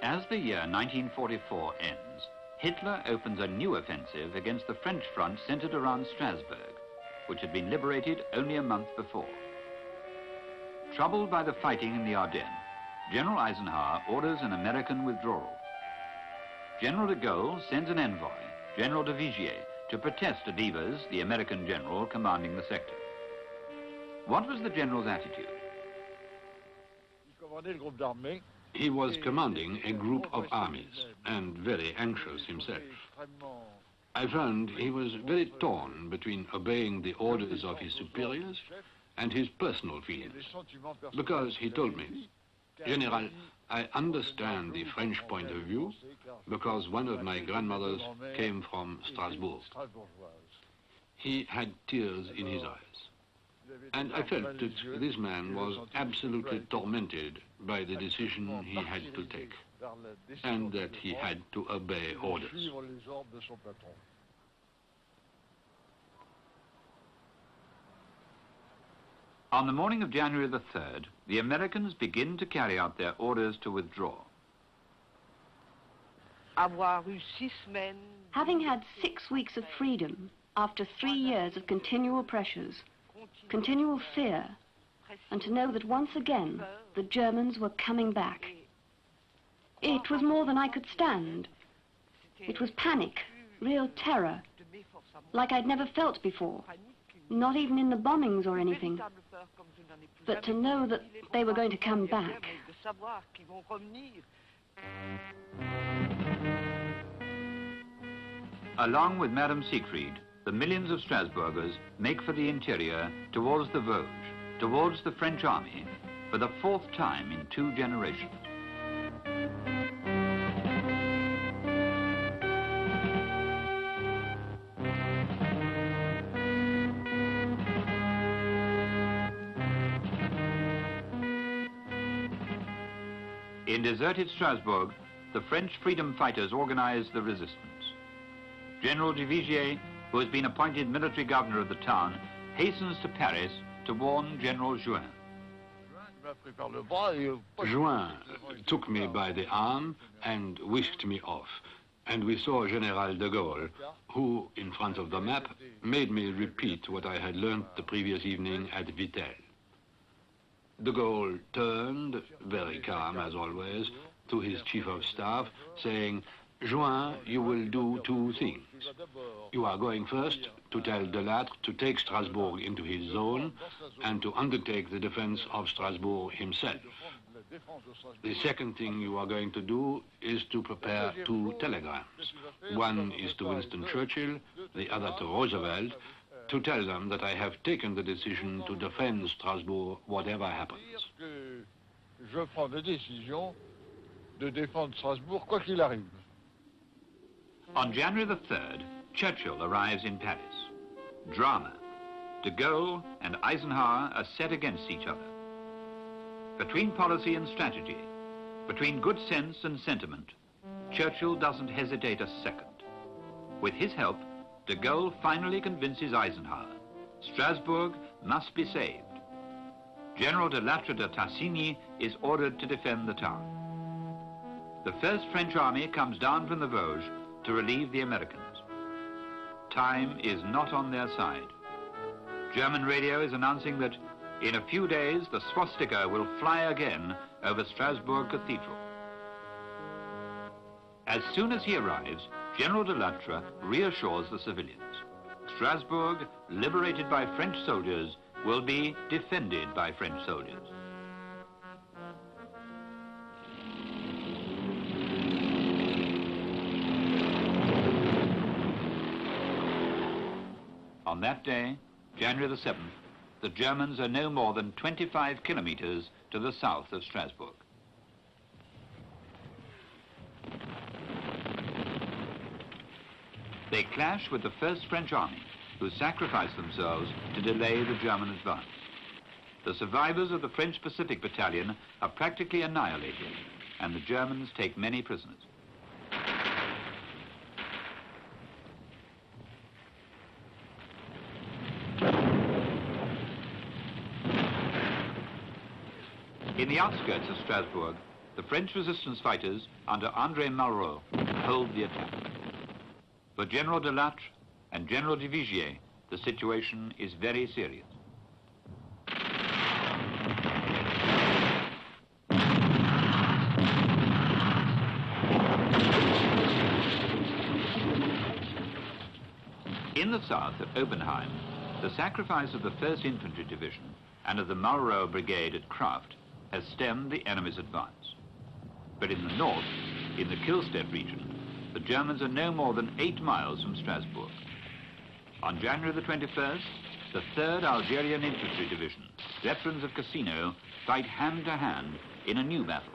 As the year 1944 ends, Hitler opens a new offensive against the French front centered around Strasbourg, which had been liberated only a month before. Troubled by the fighting in the Ardennes, General Eisenhower orders an American withdrawal. General de Gaulle sends an envoy, General de Vigier, to protest to Devers, the American general commanding the sector. What was the general's attitude? He was commanding a group of armies and very anxious himself. I found he was very torn between obeying the orders of his superiors and his personal feelings, because he told me, "General, I understand the French point of view because one of my grandmothers came from Strasbourg." He had tears in his eyes. And I felt that this man was absolutely tormented by the decision he had to take, and that he had to obey orders. On the morning of January the 3rd, the Americans begin to carry out their orders to withdraw. Having had 6 weeks of freedom after 3 years of continual pressures, continual fear, and to know that once again the Germans were coming back. It was more than I could stand. It was panic, real terror, like I'd never felt before, not even in the bombings or anything. But to know that they were going to come back. Along with Madame Siegfried, the millions of Strasbourgers make for the interior towards the Vosges, towards the French army, for the 4th time in 2 generations. In deserted Strasbourg, the French freedom fighters organize the resistance. General de Vigier, who has been appointed military governor of the town, hastens to Paris to warn General Juin. Juin took me by the arm and whisked me off, and we saw General de Gaulle, who, in front of the map, made me repeat what I had learned the previous evening at Vittel. De Gaulle turned, very calm as always, to his chief of staff, saying, "Juin, you will do 2 things. You are going first to tell Delattre to take Strasbourg into his zone and to undertake the defense of Strasbourg himself. The second thing you are going to do is to prepare 2 telegrams. One is to Winston Churchill, the other to Roosevelt, to tell them that I have taken the decision to defend Strasbourg whatever happens." Je prends la décision de défendre Strasbourg quoi qu'il arrive. On January the 3rd, Churchill arrives in Paris. Drama. De Gaulle and Eisenhower are set against each other. Between policy and strategy, between good sense and sentiment, Churchill doesn't hesitate a second. With his help, de Gaulle finally convinces Eisenhower. Strasbourg must be saved. General de Lattre de Tassigny is ordered to defend the town. The 1st French army comes down from the Vosges to relieve the Americans. Time is not on their side. German radio is announcing that in a few days the swastika will fly again over Strasbourg Cathedral. As soon as he arrives, General de Lattre reassures the civilians. Strasbourg, liberated by French soldiers, will be defended by French soldiers. On that day, January the 7th, the Germans are no more than 25 kilometers to the south of Strasbourg. They clash with the 1st French army, who sacrifice themselves to delay the German advance. The survivors of the French Pacific Battalion are practically annihilated, and the Germans take many prisoners. In the outskirts of Strasbourg, the French resistance fighters under André Malraux hold the attack. For General Delattre and General de Vigier, the situation is very serious. In the south at Oppenheim, the sacrifice of the 1st Infantry Division and of the Malraux Brigade at Kraft has stemmed the enemy's advance. But in the north, in the Kielstedt region, the Germans are no more than 8 miles from Strasbourg. On January the 21st, the 3rd Algerian Infantry Division, veterans of Cassino, fight hand to hand in a new battle.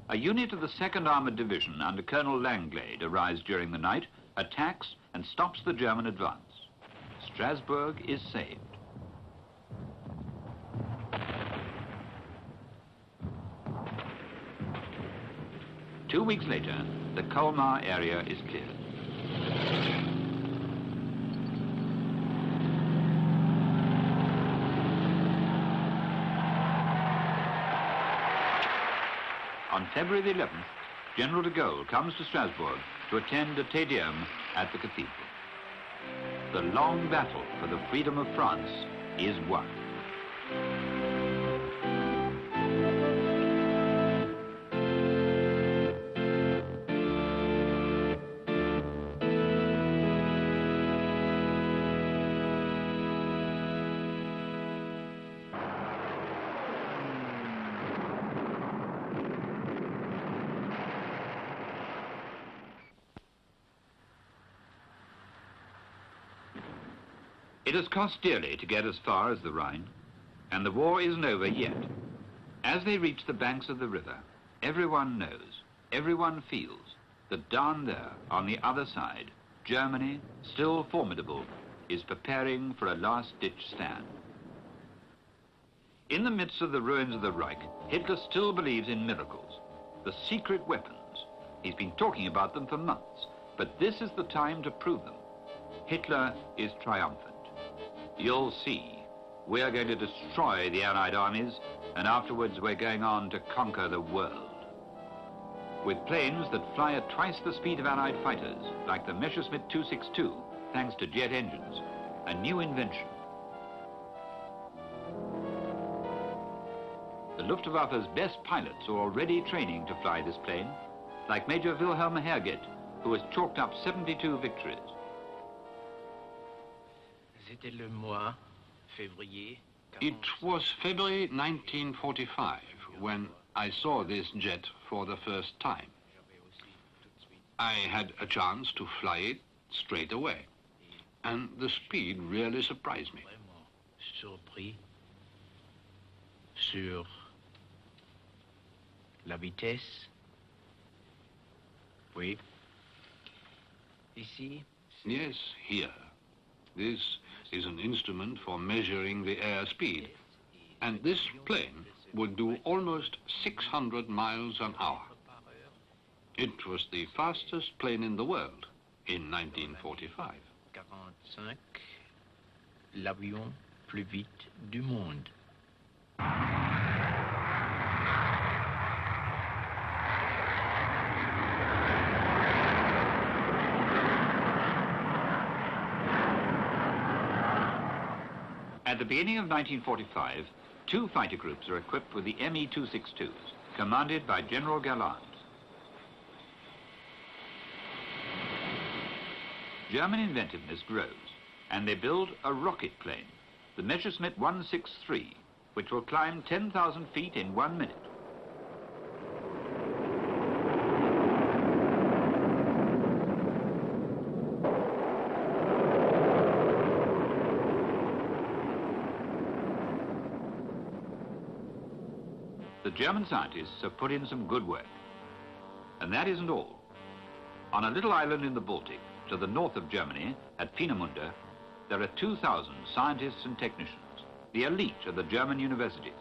A unit of the 2nd Armoured Division under Colonel Langlade arrives during the night, attacks and stops the German advance. Strasbourg is saved. Two weeks later, the Colmar area is cleared. On February the 11th, General de Gaulle comes to Strasbourg to attend a Te Deum at the cathedral. The long battle for the freedom of France is won. It has cost dearly to get as far as the Rhine, and the war isn't over yet. As they reach the banks of the river, everyone knows, everyone feels that down there, on the other side, Germany, still formidable, is preparing for a last-ditch stand. In the midst of the ruins of the Reich, Hitler still believes in miracles, the secret weapons. He's been talking about them for months, but this is the time to prove them. Hitler is triumphant. You'll see. We're going to destroy the Allied armies, and afterwards we're going on to conquer the world. With planes that fly at twice the speed of Allied fighters, like the Messerschmitt 262, thanks to jet engines, a new invention. The Luftwaffe's best pilots are already training to fly this plane, like Major Wilhelm Herget, who has chalked up 72 victories. It was February 1945 when I saw this jet for the first time. I had a chance to fly it straight away, and the speed really surprised me. Surpris sur la vitesse. Oui. Ici. Yes, here. This is an instrument for measuring the airspeed, and this plane would do almost 600 miles an hour. It was the fastest plane in the world in 1945. 45, l'avion plus vite du monde. At the beginning of 1945, 2 fighter groups are equipped with the Me-262s, commanded by General Galland. German inventiveness grows, and they build a rocket plane, the Messerschmitt 163, which will climb 10,000 feet in 1 minute. The German scientists have put in some good work. And that isn't all. On a little island in the Baltic, to the north of Germany, at Peenemünde, there are 2,000 scientists and technicians, the elite of the German universities,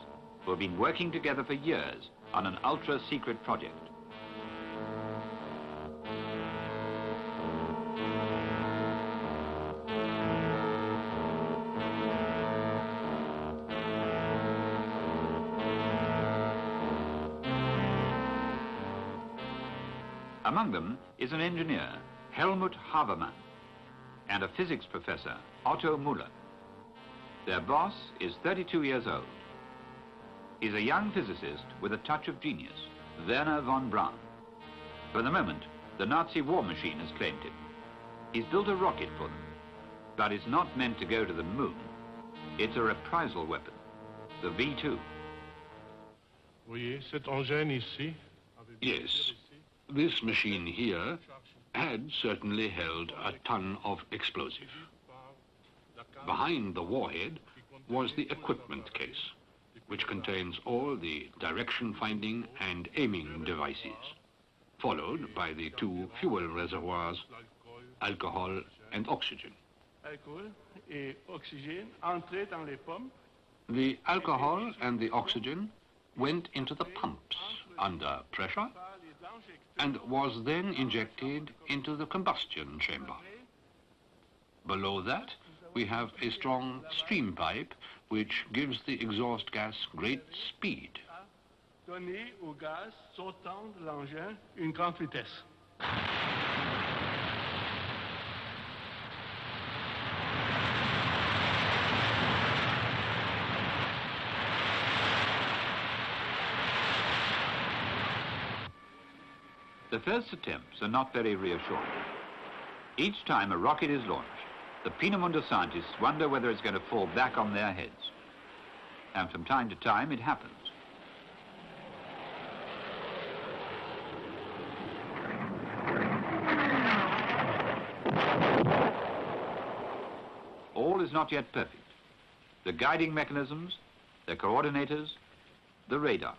who have been working together for years on an ultra-secret project. Among them is an engineer, Helmut Habermann, and a physics professor, Otto Müller. Their boss is 32 years old. He's a young physicist with a touch of genius, Werner von Braun. For the moment, the Nazi war machine has claimed him. He's built a rocket for them, but it's not meant to go to the moon. It's a reprisal weapon, the V2. Yes, this machine here had certainly held a ton of explosive. Behind the warhead was the equipment case, which contains all the direction-finding and aiming devices, followed by the two fuel reservoirs, alcohol and oxygen. The alcohol and the oxygen went into the pumps under pressure and was then injected into the combustion chamber. Below that, we have a strong stream pipe which gives the exhaust gas great speed. The first attempts are not very reassuring. Each time a rocket is launched, the Peenemünde scientists wonder whether it's going to fall back on their heads. And from time to time, it happens. All is not yet perfect. The guiding mechanisms, the coordinators, the radar.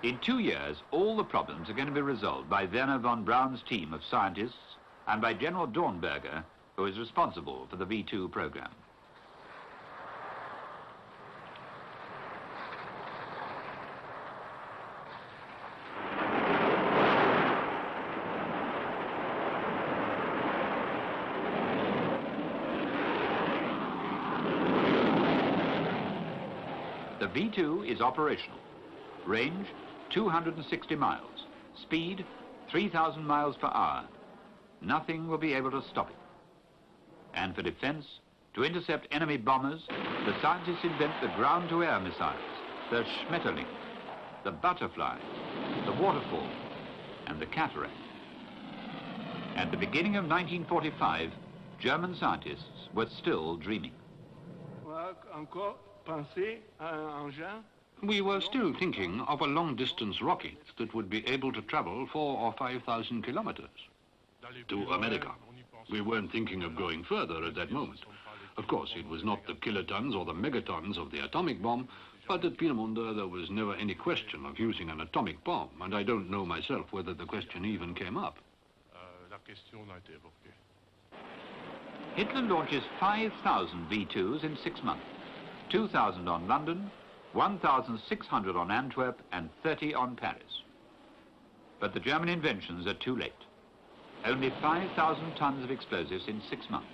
In 2 years, all the problems are going to be resolved by Werner von Braun's team of scientists and by General Dornberger, who is responsible for the V2 program. The V2 is operational. Range, 260 miles. Speed, 3,000 miles per hour. Nothing will be able to stop it. And for defense, to intercept enemy bombers, the scientists invent the ground-to-air missiles, the Schmetterling, the Butterfly, the Waterfall, and the Cataract. At the beginning of 1945, German scientists were still dreaming. We were still thinking of a long-distance rocket that would be able to travel 4,000 or 5,000 kilometers to America. We weren't thinking of going further at that moment. Of course, it was not the kilotons or the megatons of the atomic bomb, but at Peenemünde there was never any question of using an atomic bomb, and I don't know myself whether the question even came up. Hitler launches 5,000 V2s in 6 months, 2,000 on London, 1,600 on Antwerp, and 30 on Paris. But the German inventions are too late. Only 5,000 tons of explosives in 6 months,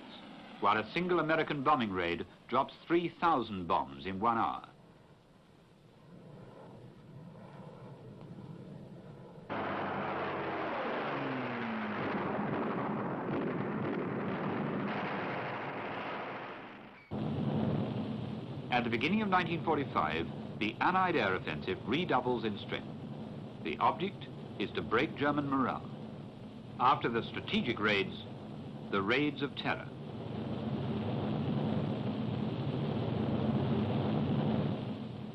while a single American bombing raid drops 3,000 bombs in 1 hour. At the beginning of 1945, the Allied air offensive redoubles in strength. The object is to break German morale. After the strategic raids, the raids of terror.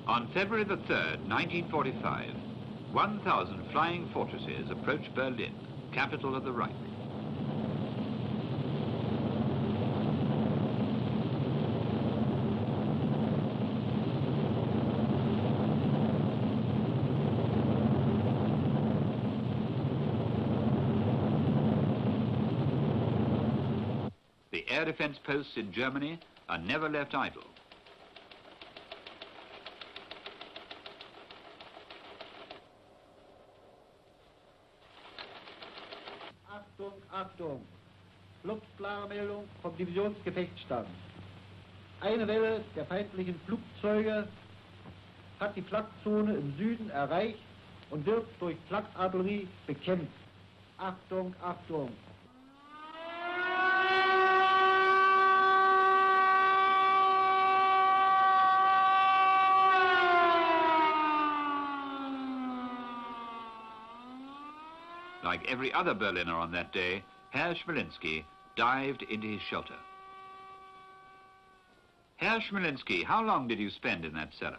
On February the 3rd, 1945, 1,000 flying fortresses approached Berlin, capital of the Reich. The air defense posts in Germany are never left idle. Achtung, Achtung! Fluchtklarmeldung vom Divisionsgefechtsstand. Eine Welle der feindlichen Flugzeuge hat die Flakzone im Süden erreicht und wird durch Flakartillerie bekämpft. Achtung, Achtung! Like every other Berliner on that day, Herr Schmelinski dived into his shelter. Herr Schmelinski, how long did you spend in that cellar?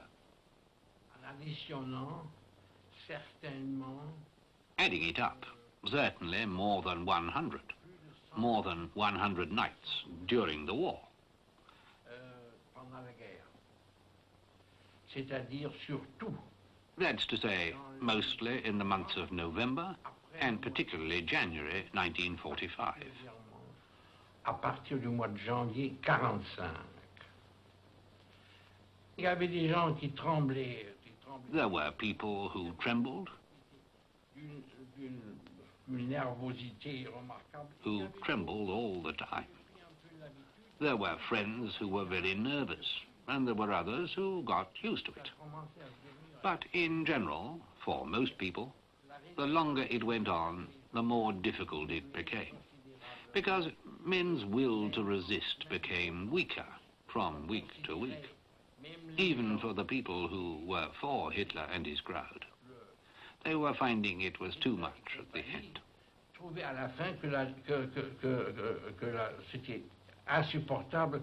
Adding it up, certainly more than 100. More than 100 nights during the war. That's to say, mostly in the months of November and particularly January 1945. À partir du mois de janvier 45. Il y avait des gens qui tremblaient. There were people who trembled, Une nervosité remarquable. who trembled all the time. There were friends who were very nervous, and there were others who got used to it. But in general, for most people, the longer it went on, the more difficult it became. Because men's will to resist became weaker from week to week, even for the people who were for Hitler and his crowd. They were finding it was too much at the end. Trouver à la fin que c'était insupportable.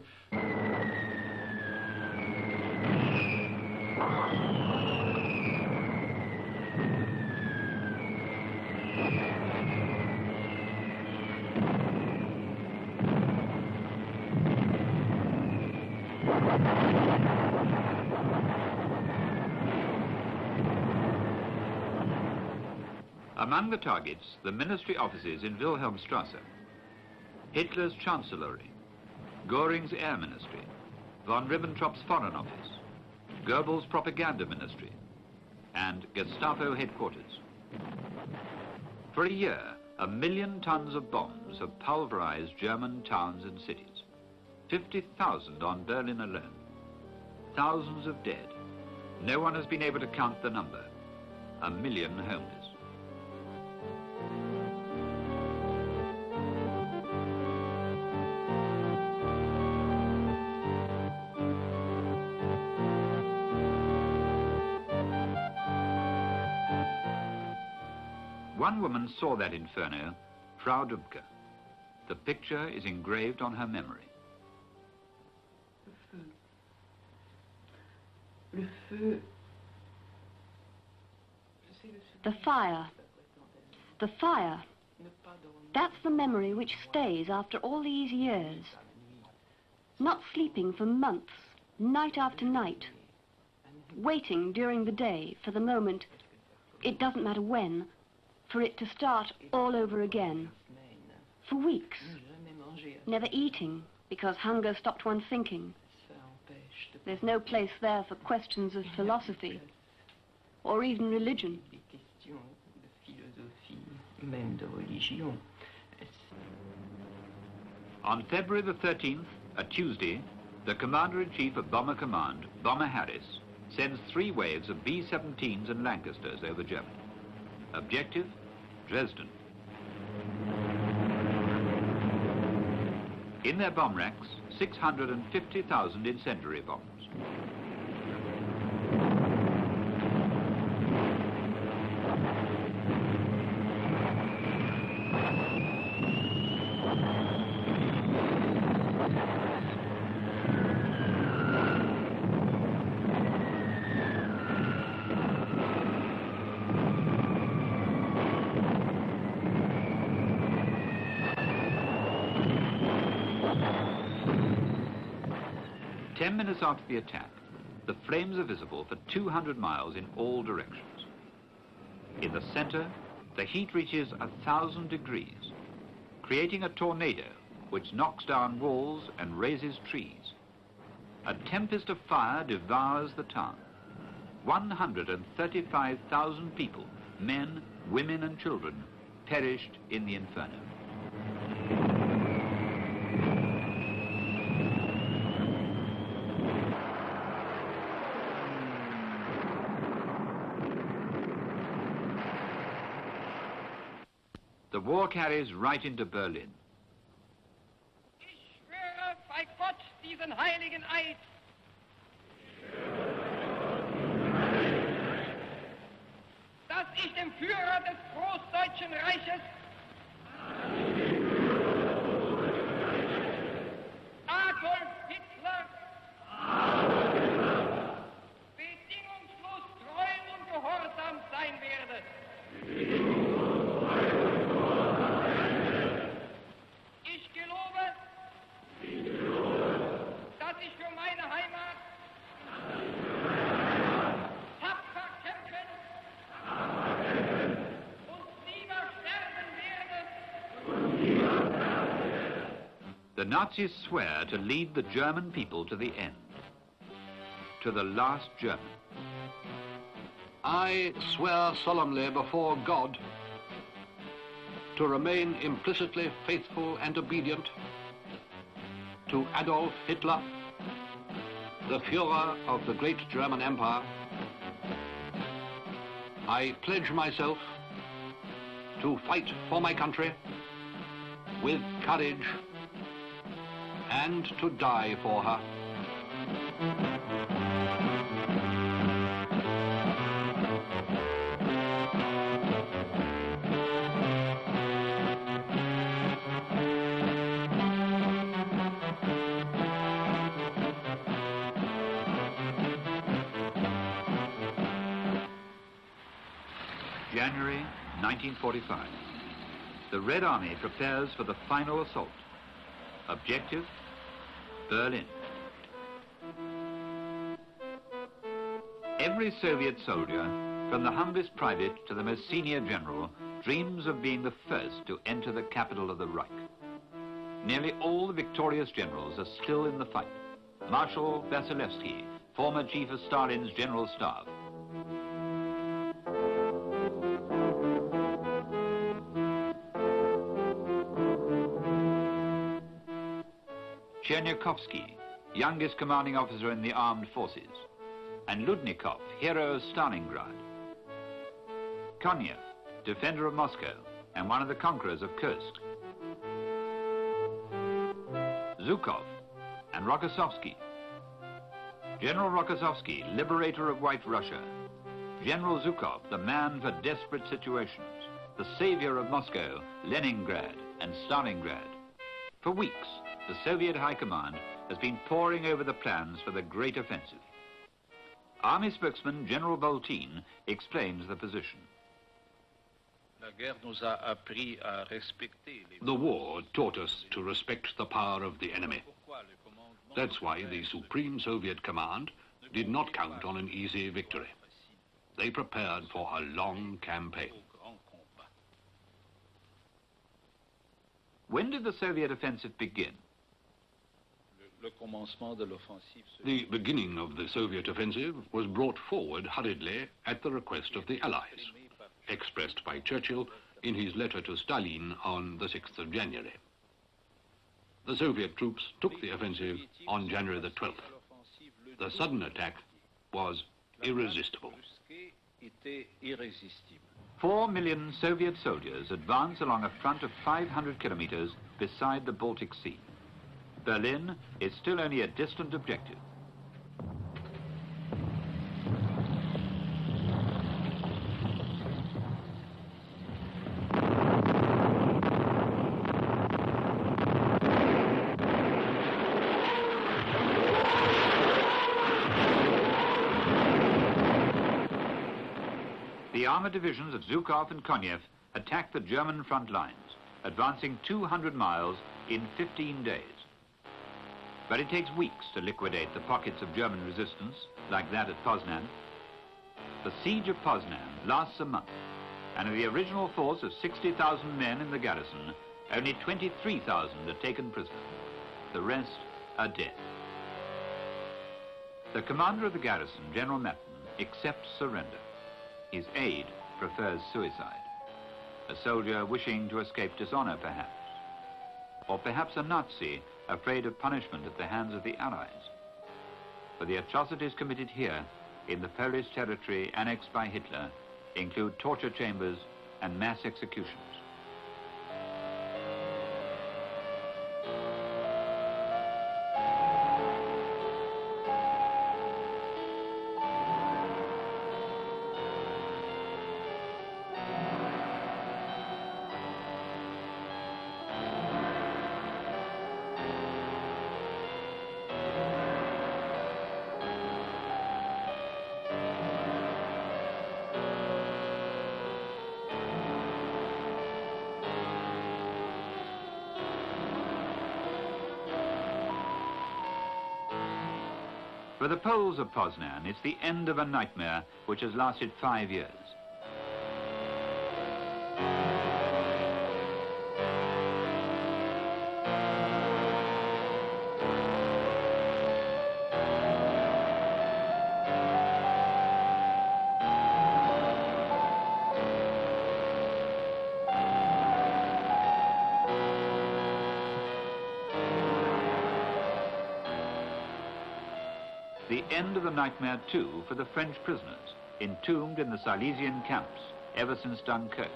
Among the targets, the ministry offices in Wilhelmstrasse, Hitler's chancellery, Göring's air ministry, von Ribbentrop's foreign office, Goebbels' propaganda ministry, and Gestapo headquarters. For a year, 1 million tons of bombs have pulverized German towns and cities. 50,000 on Berlin alone. Thousands of dead. No one has been able to count the number. 1 million homeless. One woman saw that inferno, Frau Dubke. The picture is engraved on her memory. The fire. The fire. That's the memory which stays after all these years. Not sleeping for months, night after night. Waiting during the day for the moment, it doesn't matter when, for it to start all over again. For weeks. Never eating, because hunger stopped one thinking. There's no place there for questions of philosophy, or even religion. On February the 13th, a Tuesday, the Commander-in-Chief of Bomber Command, Bomber Harris, sends 3 waves of B-17s and Lancasters over Germany. Objective, Dresden. In their bomb racks, 650,000 incendiary bombs. Minutes after the attack, the flames are visible for 200 miles in all directions. In the center, the heat reaches 1,000 degrees, creating a tornado which knocks down walls and razes trees. A tempest of fire devours the town. 135,000 people, men, women and children, perished in the inferno. The war carries right into Berlin. Ich schwöre bei Gott diesen heiligen Eid. Dass ich dem Führer des Großdeutschen Reiches Adolf Hitler bedingungslos treu und gehorsam sein werde. Ich gelobe, dass ich für meine Heimat tapfer kämpfen und lieber sterben werde. The Nazis swear to lead the German people to the end, to the last German. I swear solemnly before God to remain implicitly faithful and obedient to Adolf Hitler, the Führer of the great German Empire. I pledge myself to fight for my country with courage and to die for her. January 1945. The Red Army prepares for the final assault. Objective, Berlin. Every Soviet soldier, from the humblest private to the most senior general, dreams of being the first to enter the capital of the Reich. Nearly all the victorious generals are still in the fight. Marshal Vasilevsky, former chief of Stalin's general staff. Chernyakhovsky, youngest commanding officer in the armed forces, and Ludnikov, hero of Stalingrad. Konev, defender of Moscow and one of the conquerors of Kursk. Zhukov and Rokossovsky. General Rokossovsky, liberator of White Russia. General Zhukov, the man for desperate situations, the savior of Moscow, Leningrad and Stalingrad. For weeks, the Soviet High Command has been poring over the plans for the great offensive. Army spokesman General Boltin explains the position. The war taught us to respect the power of the enemy. That's why the Supreme Soviet Command did not count on an easy victory. They prepared for a long campaign. When did the Soviet offensive begin? The beginning of the Soviet offensive was brought forward hurriedly at the request of the Allies, expressed by Churchill in his letter to Stalin on the 6th of January. The Soviet troops took the offensive on January the 12th. The sudden attack was irresistible. 4 million Soviet soldiers advance along a front of 500 kilometers beside the Baltic Sea. Berlin is still only a distant objective. The armored divisions of Zhukov and Konev attacked the German front lines, advancing 200 miles in 15 days. But it takes weeks to liquidate the pockets of German resistance, like that at Poznan. The siege of Poznan lasts a month, and of the original force of 60,000 men in the garrison, Only 23,000 are taken prisoner. The rest are dead. The commander of the garrison, General Metten, accepts surrender. His aide prefers suicide. A soldier wishing to escape dishonor, perhaps. Or perhaps a Nazi afraid of punishment at the hands of the Allies. For the atrocities committed here, in the Polish territory annexed by Hitler, include torture chambers and mass executions. For the Poles of Poznan, it's the end of a nightmare which has lasted 5 years. The end of the nightmare, too, for the French prisoners, entombed in the Silesian camps ever since Dunkirk.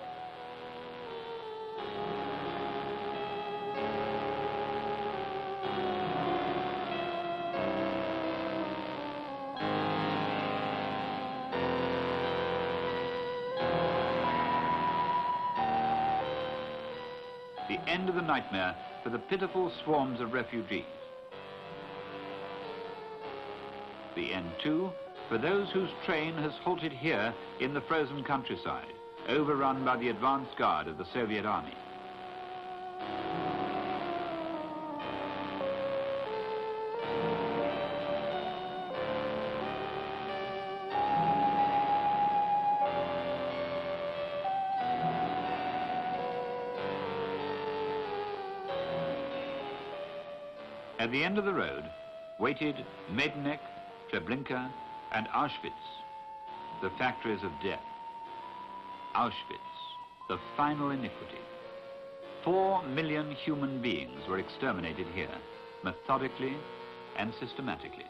The end of the nightmare for the pitiful swarms of refugees. The end, too, for those whose train has halted here in the frozen countryside, overrun by the advance guard of the Soviet army. At the end of the road waited Majdanek, Treblinka, and Auschwitz, the factories of death. Auschwitz, the final iniquity. 4 million human beings were exterminated here, methodically and systematically.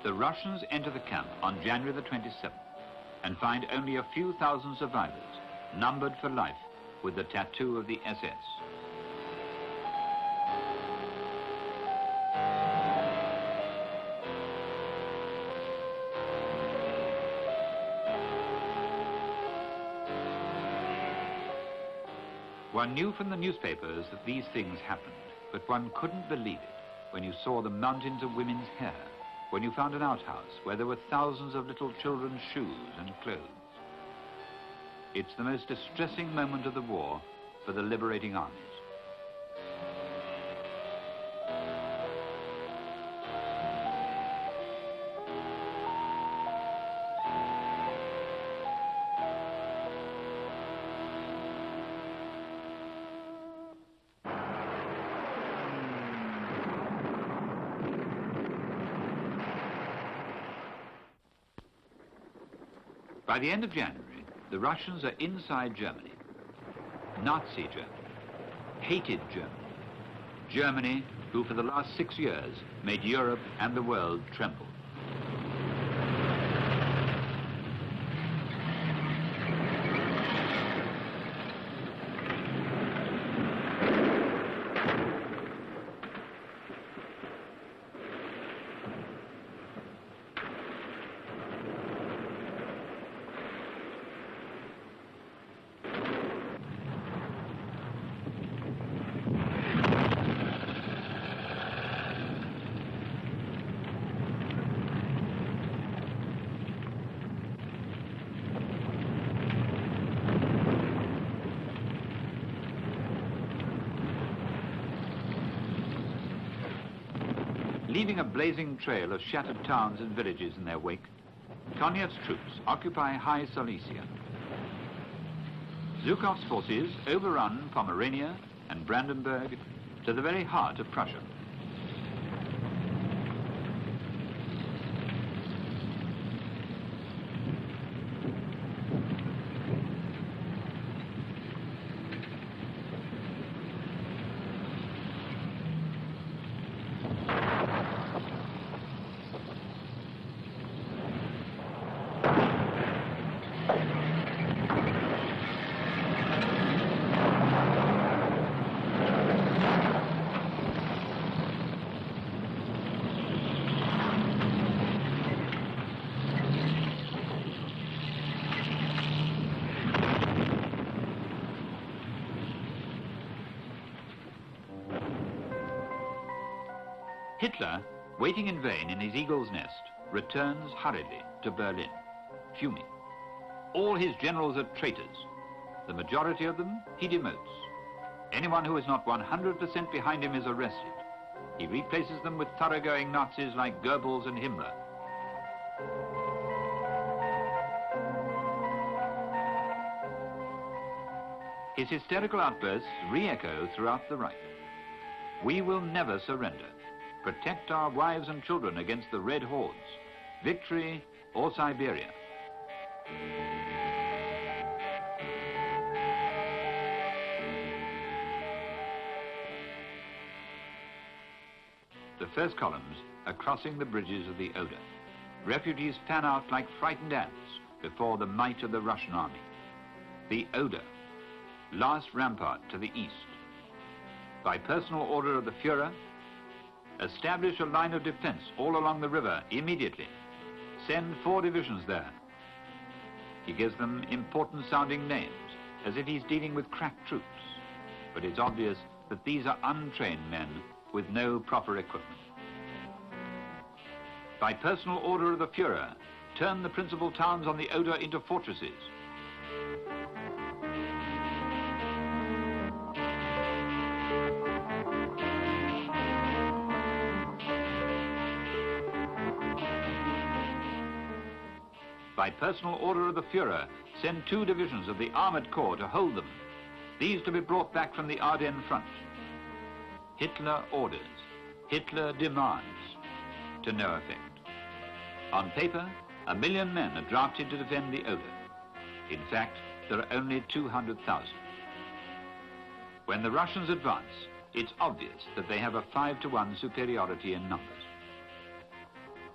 The Russians enter the camp on January the 27th and find only a few thousand survivors, numbered for life with the tattoo of the SS. One knew from the newspapers that these things happened, but one couldn't believe it when you saw the mountains of women's hair, when you found an outhouse where there were thousands of little children's shoes and clothes. It's the most distressing moment of the war for the liberating armies. By the end of January, the Russians are inside Germany. Nazi Germany. Hated Germany. Germany, who for the last 6 years made Europe and the world tremble. Leaving a blazing trail of shattered towns and villages in their wake, Konyev's troops occupy High Silesia. Zhukov's forces overrun Pomerania and Brandenburg to the very heart of Prussia. Hitler, waiting in vain in his eagle's nest, returns hurriedly to Berlin, fuming. All his generals are traitors. The majority of them he demotes. Anyone who is not 100% behind him is arrested. He replaces them with thoroughgoing Nazis like Goebbels and Himmler. His hysterical outbursts re-echo throughout the Reich. We will never surrender. Protect our wives and children against the Red Hordes. Victory or Siberia. The first columns are crossing the bridges of the Oder. Refugees fan out like frightened ants before the might of the Russian army. The Oder, last rampart to the east. By personal order of the Führer, establish a line of defense all along the river immediately. Send 4 divisions there. He gives them important sounding names, as if he's dealing with crack troops. But it's obvious that these are untrained men with no proper equipment. By personal order of the Führer, turn the principal towns on the Oder into fortresses. By personal order of the Führer, send 2 divisions of the Armored Corps to hold them, these to be brought back from the Ardennes front. Hitler orders, Hitler demands, to no effect. On paper, 1 million men are drafted to defend the Oder. In fact, there are only 200,000. When the Russians advance, it's obvious that they have a 5-to-1 superiority in numbers.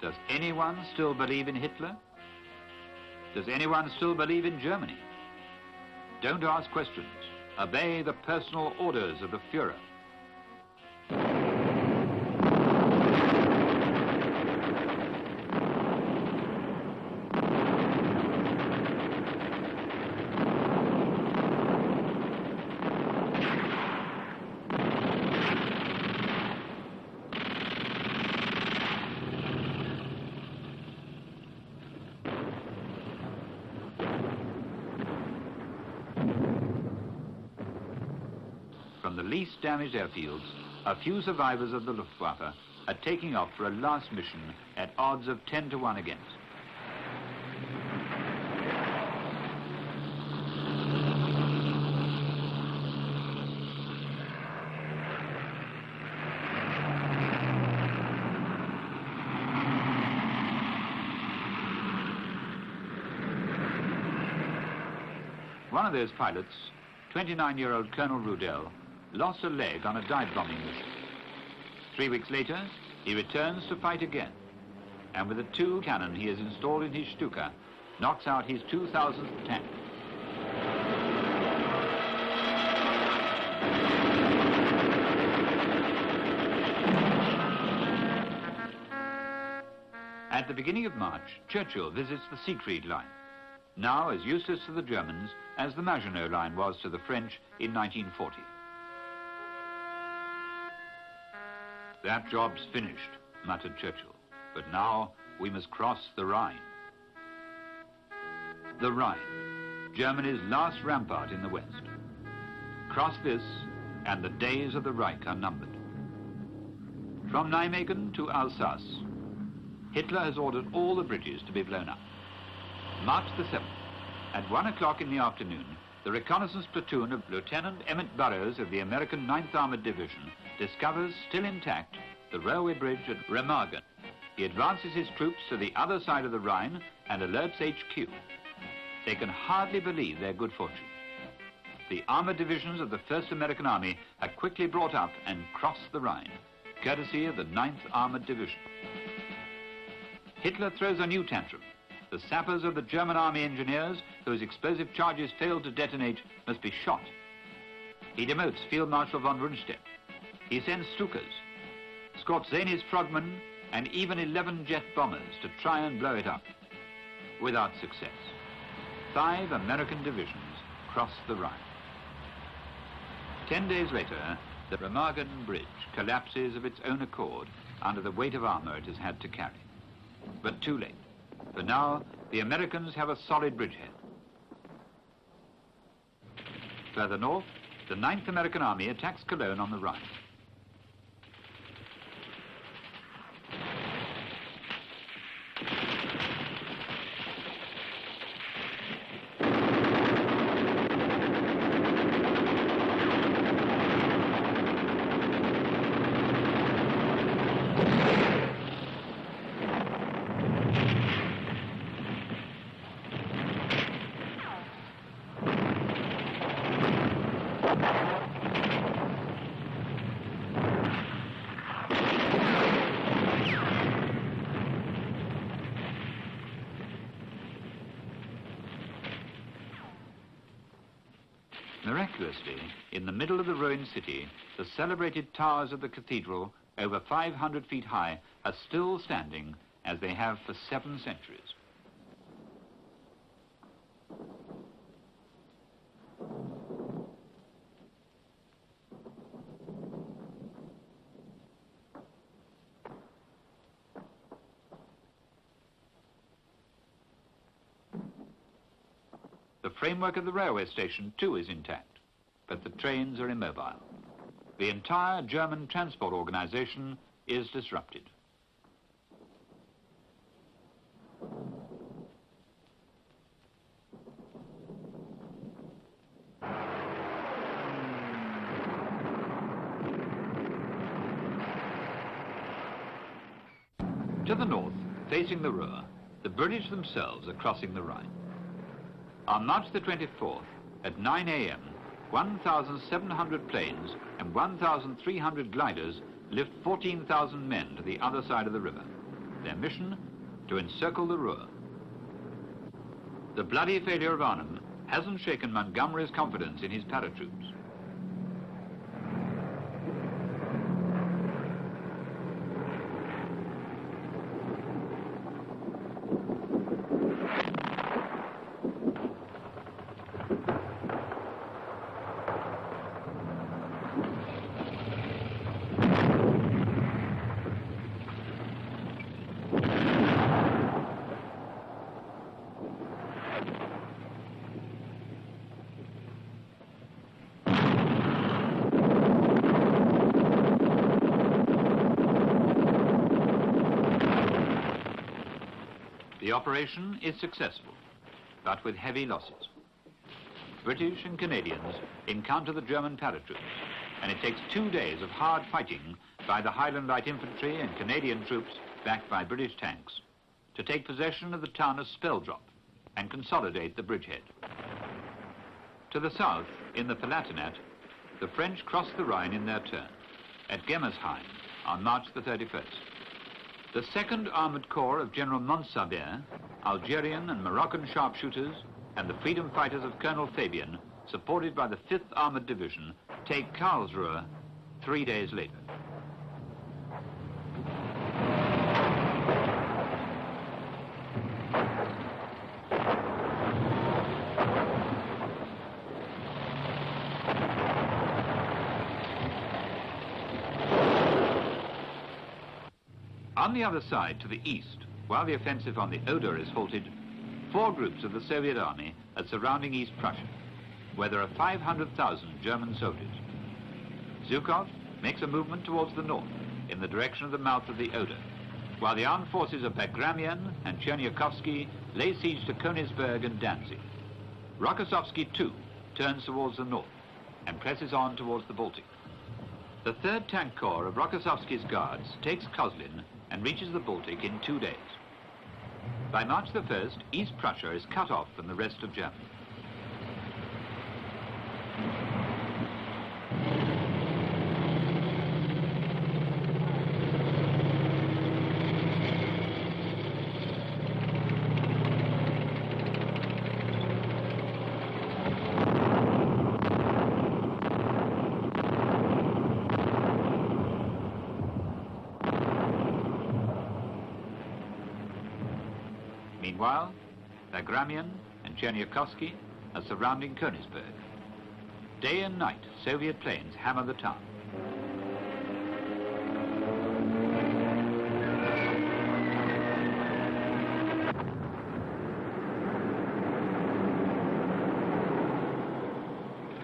Does anyone still believe in Hitler? Does anyone still believe in Germany? Don't ask questions. Obey the personal orders of the Führer. From the least damaged airfields, a few survivors of the Luftwaffe are taking off for a last mission at odds of 10 to 1 against. One of those pilots, 29-year-old Colonel Rudel, lost a leg on a dive-bombing mission. 3 weeks later, he returns to fight again, and with the 2 cannon he has installed in his Stuka, knocks out his 2,000th tank. At the beginning of March, Churchill visits the Siegfried Line, now as useless to the Germans as the Maginot Line was to the French in 1940. That job's finished, muttered Churchill, but now we must cross the Rhine. The Rhine, Germany's last rampart in the West. Cross this, and the days of the Reich are numbered. From Nijmegen to Alsace, Hitler has ordered all the bridges to be blown up. March the 7th, at 1 o'clock in the afternoon, the reconnaissance platoon of Lieutenant Emmett Burrows of the American 9th Armored Division discovers, still intact, the railway bridge at Remagen. He advances his troops to the other side of the Rhine and alerts HQ. They can hardly believe their good fortune. The armored divisions of the 1st American Army are quickly brought up and cross the Rhine, courtesy of the 9th Armored Division. Hitler throws a new tantrum. The sappers of the German Army Engineers, whose explosive charges failed to detonate, must be shot. He demotes Field Marshal von Rundstedt. He sends Stukas, Skorzeny's frogmen, and even 11 jet bombers to try and blow it up. Without success. 5 American divisions cross the Rhine. 10 days later, the Remagen Bridge collapses of its own accord under the weight of armor it has had to carry. But too late. For now, the Americans have a solid bridgehead. Further north, the 9th American Army attacks Cologne on the Rhine. Miraculously, in the middle of the ruined city, the celebrated towers of the cathedral, over 500 feet high, are still standing as they have for 7 centuries. The framework of the railway station, too, is intact, but the trains are immobile. The entire German transport organization is disrupted. To the north, facing the Ruhr, the British themselves are crossing the Rhine. On March the 24th, at 9 a.m., 1,700 planes and 1,300 gliders lift 14,000 men to the other side of the river. Their mission? To encircle the Ruhr. The bloody failure of Arnhem hasn't shaken Montgomery's confidence in his paratroops. The operation is successful, but with heavy losses. British and Canadians encounter the German paratroops, and it takes 2 days of hard fighting by the Highland Light Infantry and Canadian troops backed by British tanks to take possession of the town of Speldrop and consolidate the bridgehead. To the south, in the Palatinate, the French cross the Rhine in their turn at Gemmersheim on March the 31st. The 2nd Armored Corps of General Montsabert, Algerian and Moroccan sharpshooters, and the freedom fighters of Colonel Fabian, supported by the 5th Armored Division, take Karlsruhe 3 days later. On the other side, to the east, while the offensive on the Oder is halted, 4 groups of the Soviet army are surrounding East Prussia, where there are 500,000 German soldiers. Zhukov makes a movement towards the north, in the direction of the mouth of the Oder, while the armed forces of Bagramian and Cherniakovsky lay siege to Königsberg and Danzig. Rokossovsky, too, turns towards the north and presses on towards the Baltic. The 3rd Tank Corps of Rokossovsky's guards takes Koslin and reaches the Baltic in 2 days. By March the 1st, East Prussia is cut off from the rest of Germany. Meanwhile, Bagramian and Cherniakovsky are surrounding Königsberg. Day and night, Soviet planes hammer the town.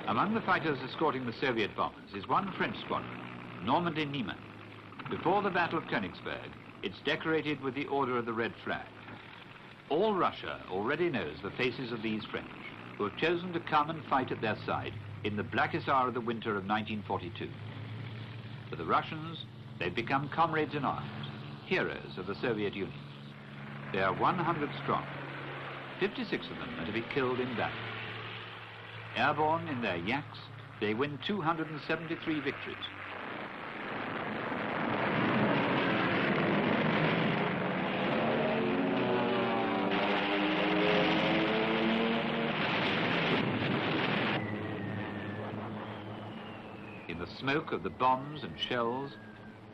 Among the fighters escorting the Soviet bombers is one French squadron, Normandy Niemann. Before the Battle of Königsberg, it's decorated with the Order of the Red Flag. All Russia already knows the faces of these French, who have chosen to come and fight at their side in the blackest hour of the winter of 1942. For the Russians, they've become comrades in arms, heroes of the Soviet Union. They are 100 strong. 56 of them are to be killed in battle. Airborne in their yaks, they win 273 victories. In the smoke of the bombs and shells,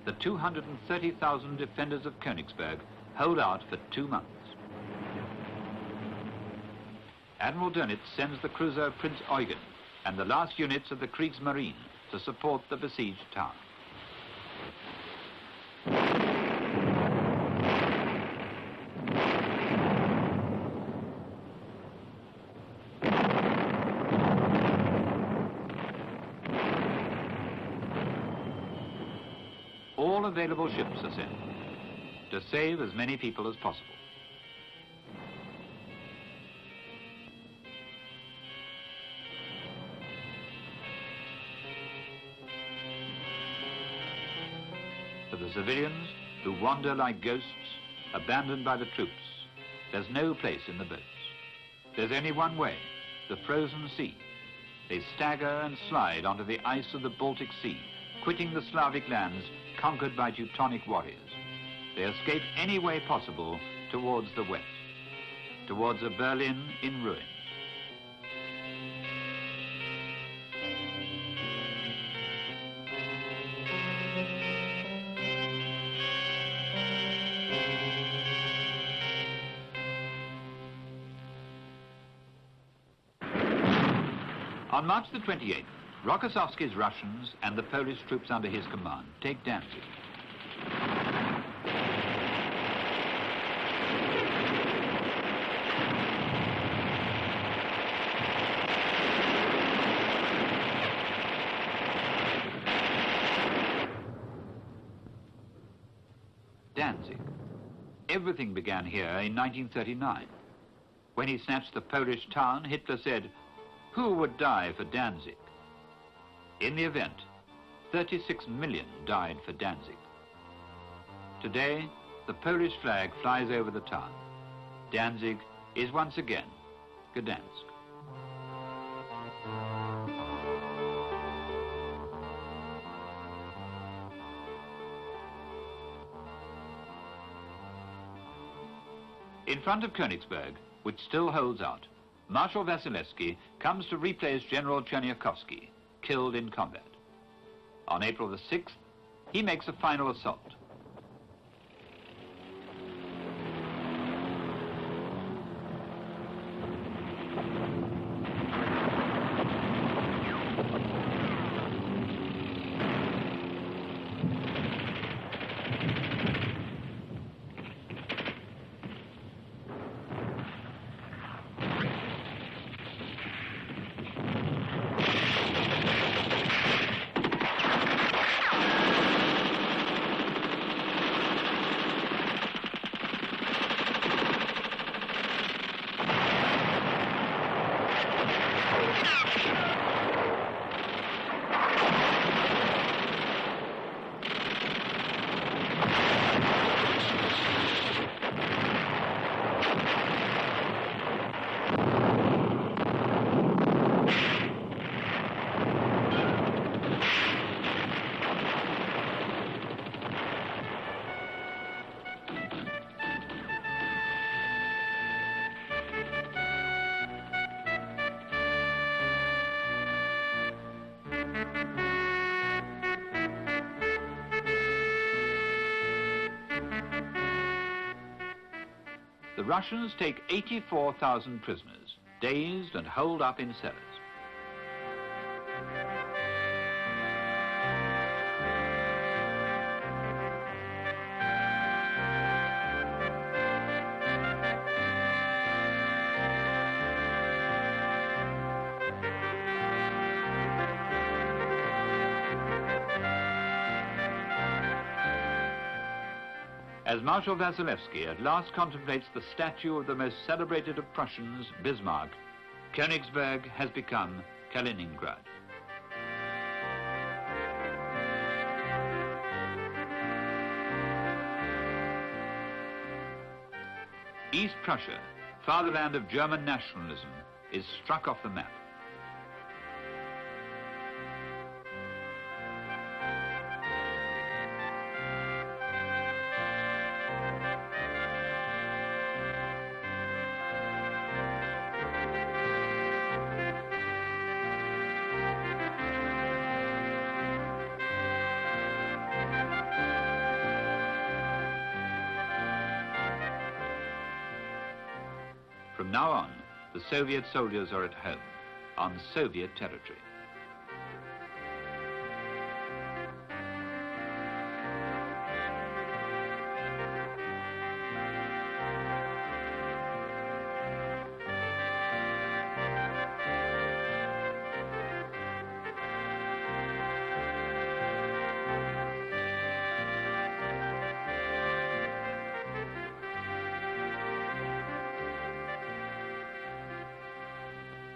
the 230,000 defenders of Königsberg hold out for 2 months. Admiral Dönitz sends the cruiser Prince Eugen and the last units of the Kriegsmarine to support the besieged town. All available ships are sent to save as many people as possible. For the civilians who wander like ghosts, abandoned by the troops, there's no place in the boats. There's only one way, the frozen sea. They stagger and slide onto the ice of the Baltic Sea, quitting the Slavic lands conquered by Teutonic warriors. They escape any way possible towards the west, towards a Berlin in ruins. On March the 28th, Rokossovsky's Russians and the Polish troops under his command take Danzig. Danzig. Everything began here in 1939. When he snatched the Polish town, Hitler said, "Who would die for Danzig?" In the event, 36 million died for Danzig. Today, the Polish flag flies over the town. Danzig is once again Gdansk. In front of Königsberg, which still holds out, Marshal Vasilevsky comes to replace General Cherniakovsky, killed in combat. On April the 6th, he makes a final assault. The Russians take 84,000 prisoners, dazed and holed up in cellars. As Marshal Vasilevsky at last contemplates the statue of the most celebrated of Prussians, Bismarck, Königsberg has become Kaliningrad. East Prussia, fatherland of German nationalism, is struck off the map. From now on, the Soviet soldiers are at home, on Soviet territory.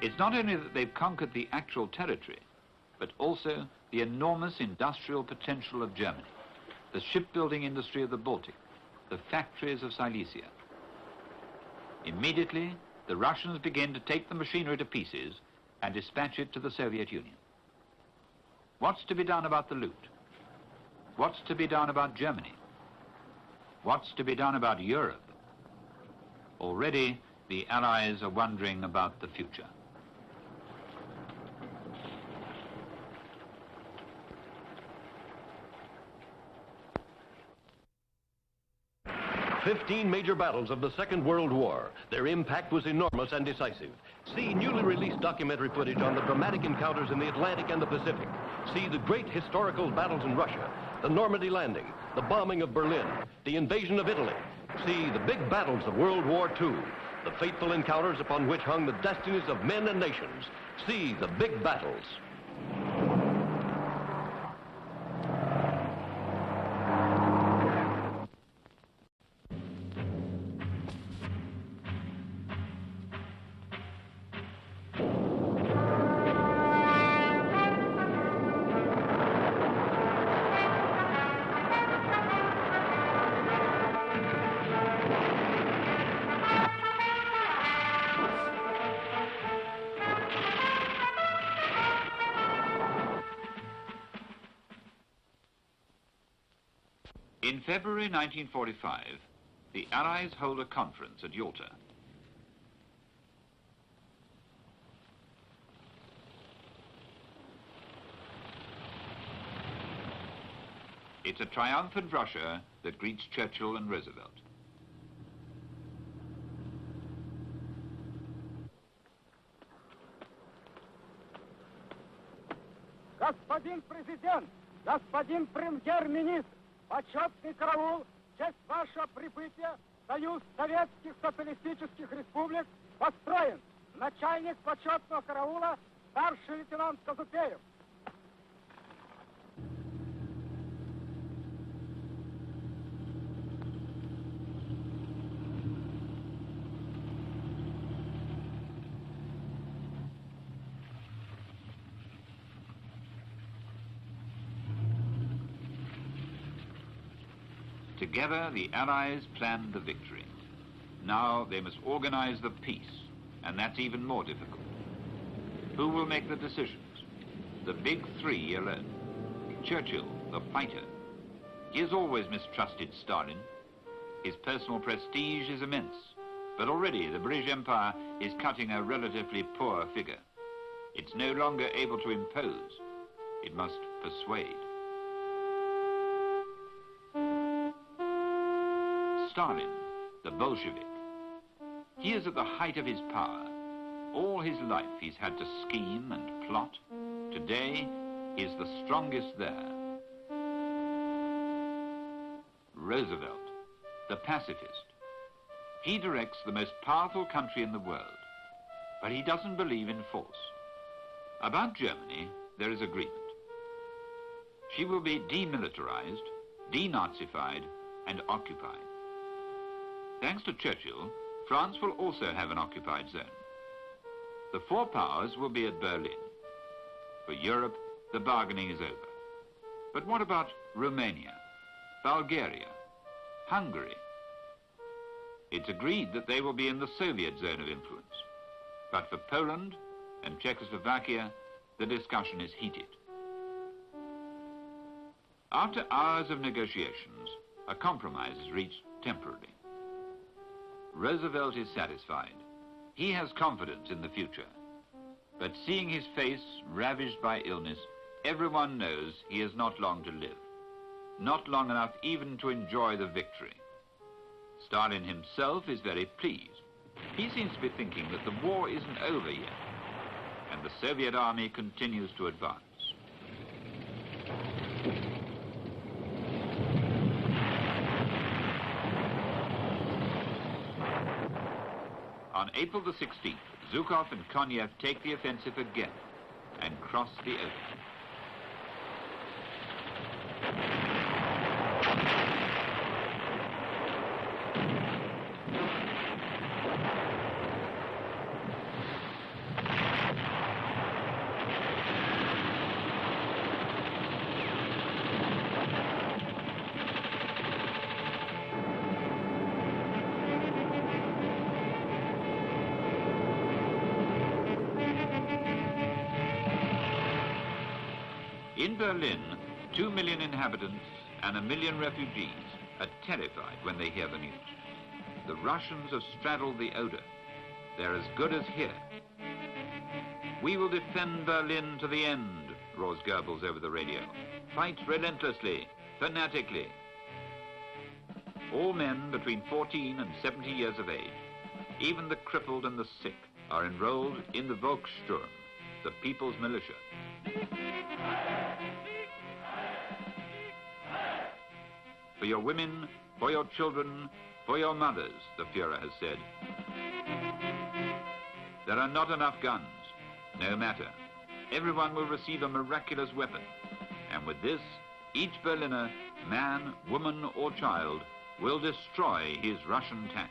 It's not only that they've conquered the actual territory, but also the enormous industrial potential of Germany, the shipbuilding industry of the Baltic, the factories of Silesia. Immediately, the Russians begin to take the machinery to pieces and dispatch it to the Soviet Union. What's to be done about the loot? What's to be done about Germany? What's to be done about Europe? Already, the Allies are wondering about the future. 15 major battles of the Second World War. Their impact was enormous and decisive. See newly released documentary footage on the dramatic encounters in the Atlantic and the Pacific. See the great historical battles in Russia, the Normandy landing, the bombing of Berlin, the invasion of Italy. See the big battles of World War II, the fateful encounters upon which hung the destinies of men and nations. See the big battles. In February 1945, the Allies hold a conference at Yalta. It's a triumphant Russia that greets Churchill and Roosevelt. Господин президент, господин премьер-министр, почетный караул, в честь вашего прибытия Союз Советских Социалистических Республик построен. Начальник почетного караула, старший лейтенант Казупеев. Together, the Allies planned the victory. Now they must organize the peace, and that's even more difficult. Who will make the decisions? The big three alone. Churchill, the fighter. He has always mistrusted Stalin. His personal prestige is immense, but already the British Empire is cutting a relatively poor figure. It's no longer able to impose. It must persuade. Stalin, the Bolshevik. He is at the height of his power. All his life he's had to scheme and plot. Today, he is the strongest there. Roosevelt, the pacifist. He directs the most powerful country in the world, but he doesn't believe in force. About Germany, there is agreement. She will be demilitarized, denazified, and occupied. Thanks to Churchill, France will also have an occupied zone. The four powers will be at Berlin. For Europe, the bargaining is over. But what about Romania, Bulgaria, Hungary? It's agreed that they will be in the Soviet zone of influence. But for Poland and Czechoslovakia, the discussion is heated. After hours of negotiations, a compromise is reached temporarily. Roosevelt is satisfied. He has confidence in the future. But seeing his face ravaged by illness, everyone knows he has not long to live. Not long enough even to enjoy the victory. Stalin himself is very pleased. He seems to be thinking that the war isn't over yet, and the Soviet army continues to advance. On April the 16th, Zhukov and Konev take the offensive again and cross the Oder. In Berlin, 2 million inhabitants and 1 million refugees are terrified when they hear the news. The Russians have straddled the Oder. They're as good as here. "We will defend Berlin to the end," roars Goebbels over the radio. "Fight relentlessly, fanatically." All men between 14 and 70 years of age, even the crippled and the sick, are enrolled in the Volkssturm, the people's militia. For your women, for your children, for your mothers, the Führer has said. There are not enough guns. No matter. Everyone will receive a miraculous weapon. And with this, each Berliner, man, woman, or child, will destroy his Russian tank.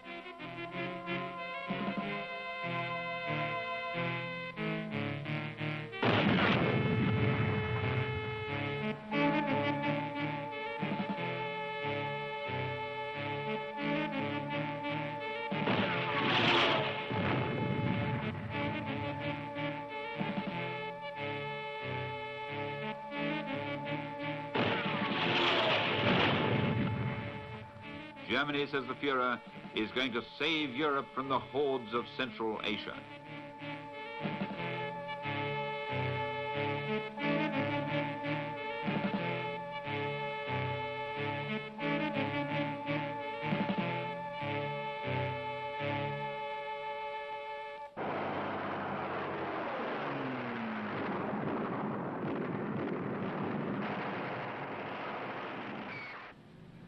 Germany, says the Führer, is going to save Europe from the hordes of Central Asia.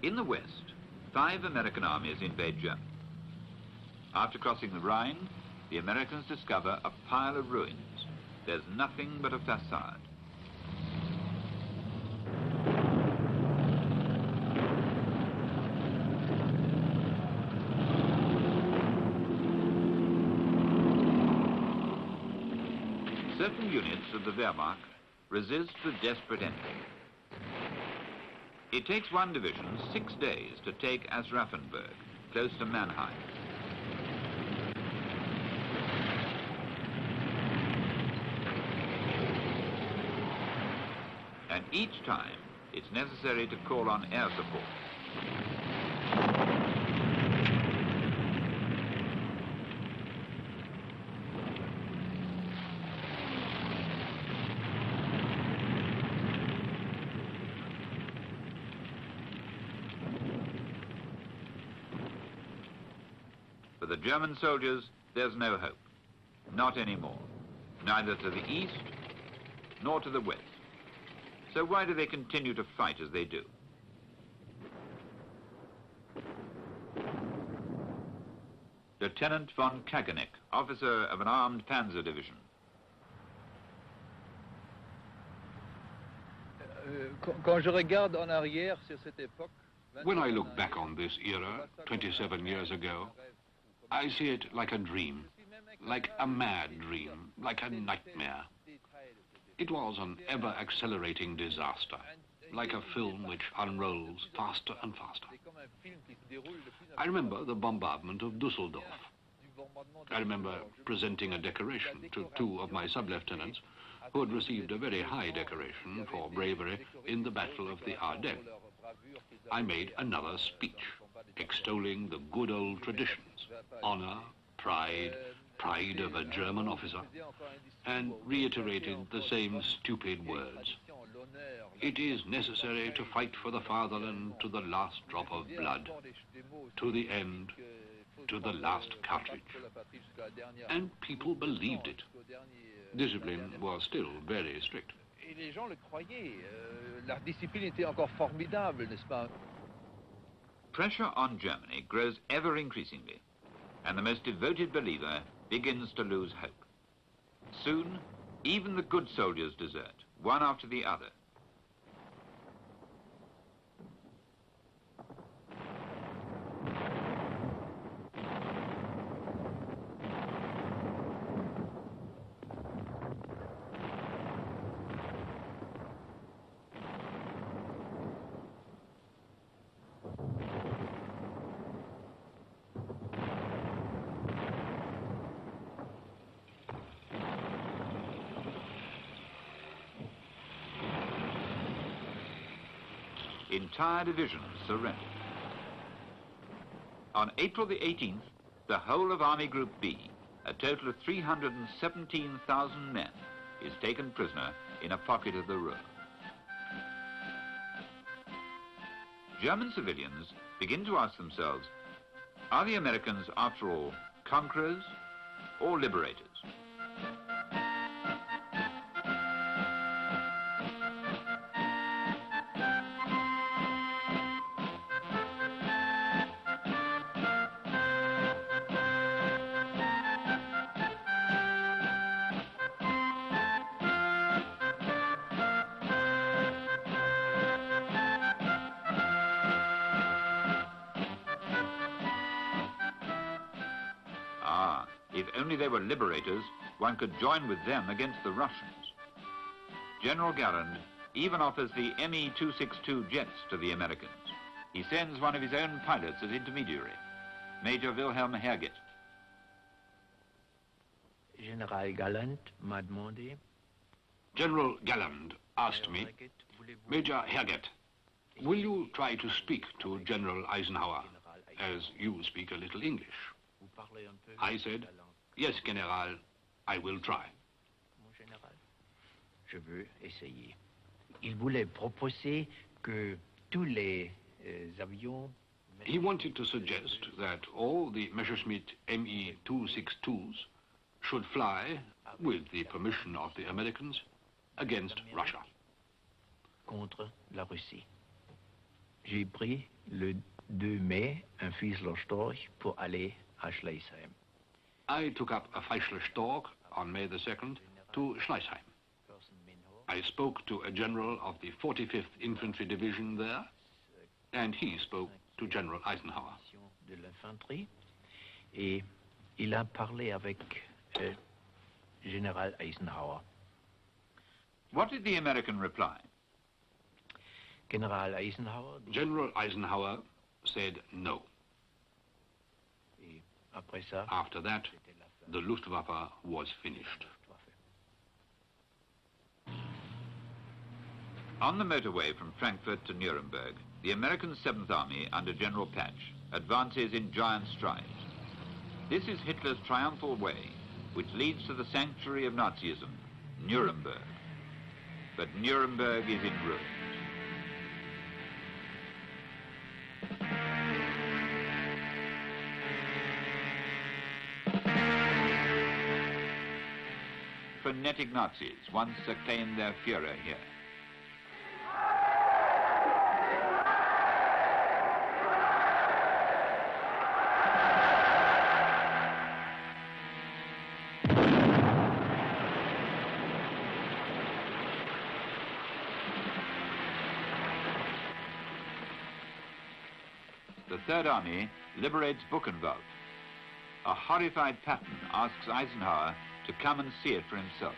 In the West, 5 American armies invade Germany. After crossing the Rhine, the Americans discover a pile of ruins. There's nothing but a facade. Certain units of the Wehrmacht resist with desperate energy. It takes one division 6 days to take Asraffenburg, close to Mannheim. And each time, it's necessary to call on air support. For the German soldiers, there's no hope. Not anymore. Neither to the east, nor to the west. So why do they continue to fight as they do? Lieutenant von Kageneck, officer of an armed panzer division. When I look back on this era, 27 years ago, I see it like a dream, like a mad dream, like a nightmare. It was an ever-accelerating disaster, like a film which unrolls faster and faster. I remember the bombardment of Dusseldorf. I remember presenting a decoration to 2 of my sub-lieutenants who had received a very high decoration for bravery in the Battle of the Ardennes. I made another speech, extolling the good old traditions, honor, pride of a German officer, and reiterated the same stupid words. It is necessary to fight for the fatherland to the last drop of blood, to the end, to the last cartridge. And people believed it. Discipline was still very strict. Pressure on Germany grows ever increasingly, and the most devoted believer begins to lose hope. Soon, even the good soldiers desert, one after the other. Entire divisions surrendered. On April the 18th, the whole of Army Group B, a total of 317,000 men, is taken prisoner in a pocket of the Ruhr. German civilians begin to ask themselves, are the Americans, after all, conquerors or liberators? If only they were liberators, one could join with them against the Russians. General Garand even offers the Me-262 jets to the Americans. He sends one of his own pilots as intermediary, Major Wilhelm Herget. General Galland asked me, Major Herget, will you try to speak to General Eisenhower, as you speak a little English? I said, yes, General, I will try. Je veux essayer. Il voulait proposer que tous les avions... He wanted to suggest that all the Messerschmitt Me-262s should fly, with the permission of the Americans, against Russia. Contre la Russie. J'ai pris le 2 mai un Fiesler Storch pour aller à Schleißheim. I took up a Fiesler Storch on May the 2nd to Schleißheim. I spoke to a general of the 45th Infantry Division there, and he spoke to General Eisenhower. De l'infanterie, et il a parlé avec General Eisenhower. What did the American reply? General Eisenhower. General Eisenhower said no. Et après ça, After that, the Luftwaffe was finished. On the motorway from Frankfurt to Nuremberg, the American 7th Army under General Patch advances in giant strides. This is Hitler's triumphal way, which leads to the sanctuary of Nazism, Nuremberg. But Nuremberg is in ruins. Frenetic Nazis once acclaimed their Führer here. The Third Army liberates Buchenwald. A horrified Patton asks Eisenhower to come and see it for himself.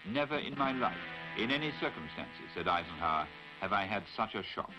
Never in my life, in any circumstances, said Eisenhower, have I had such a shock.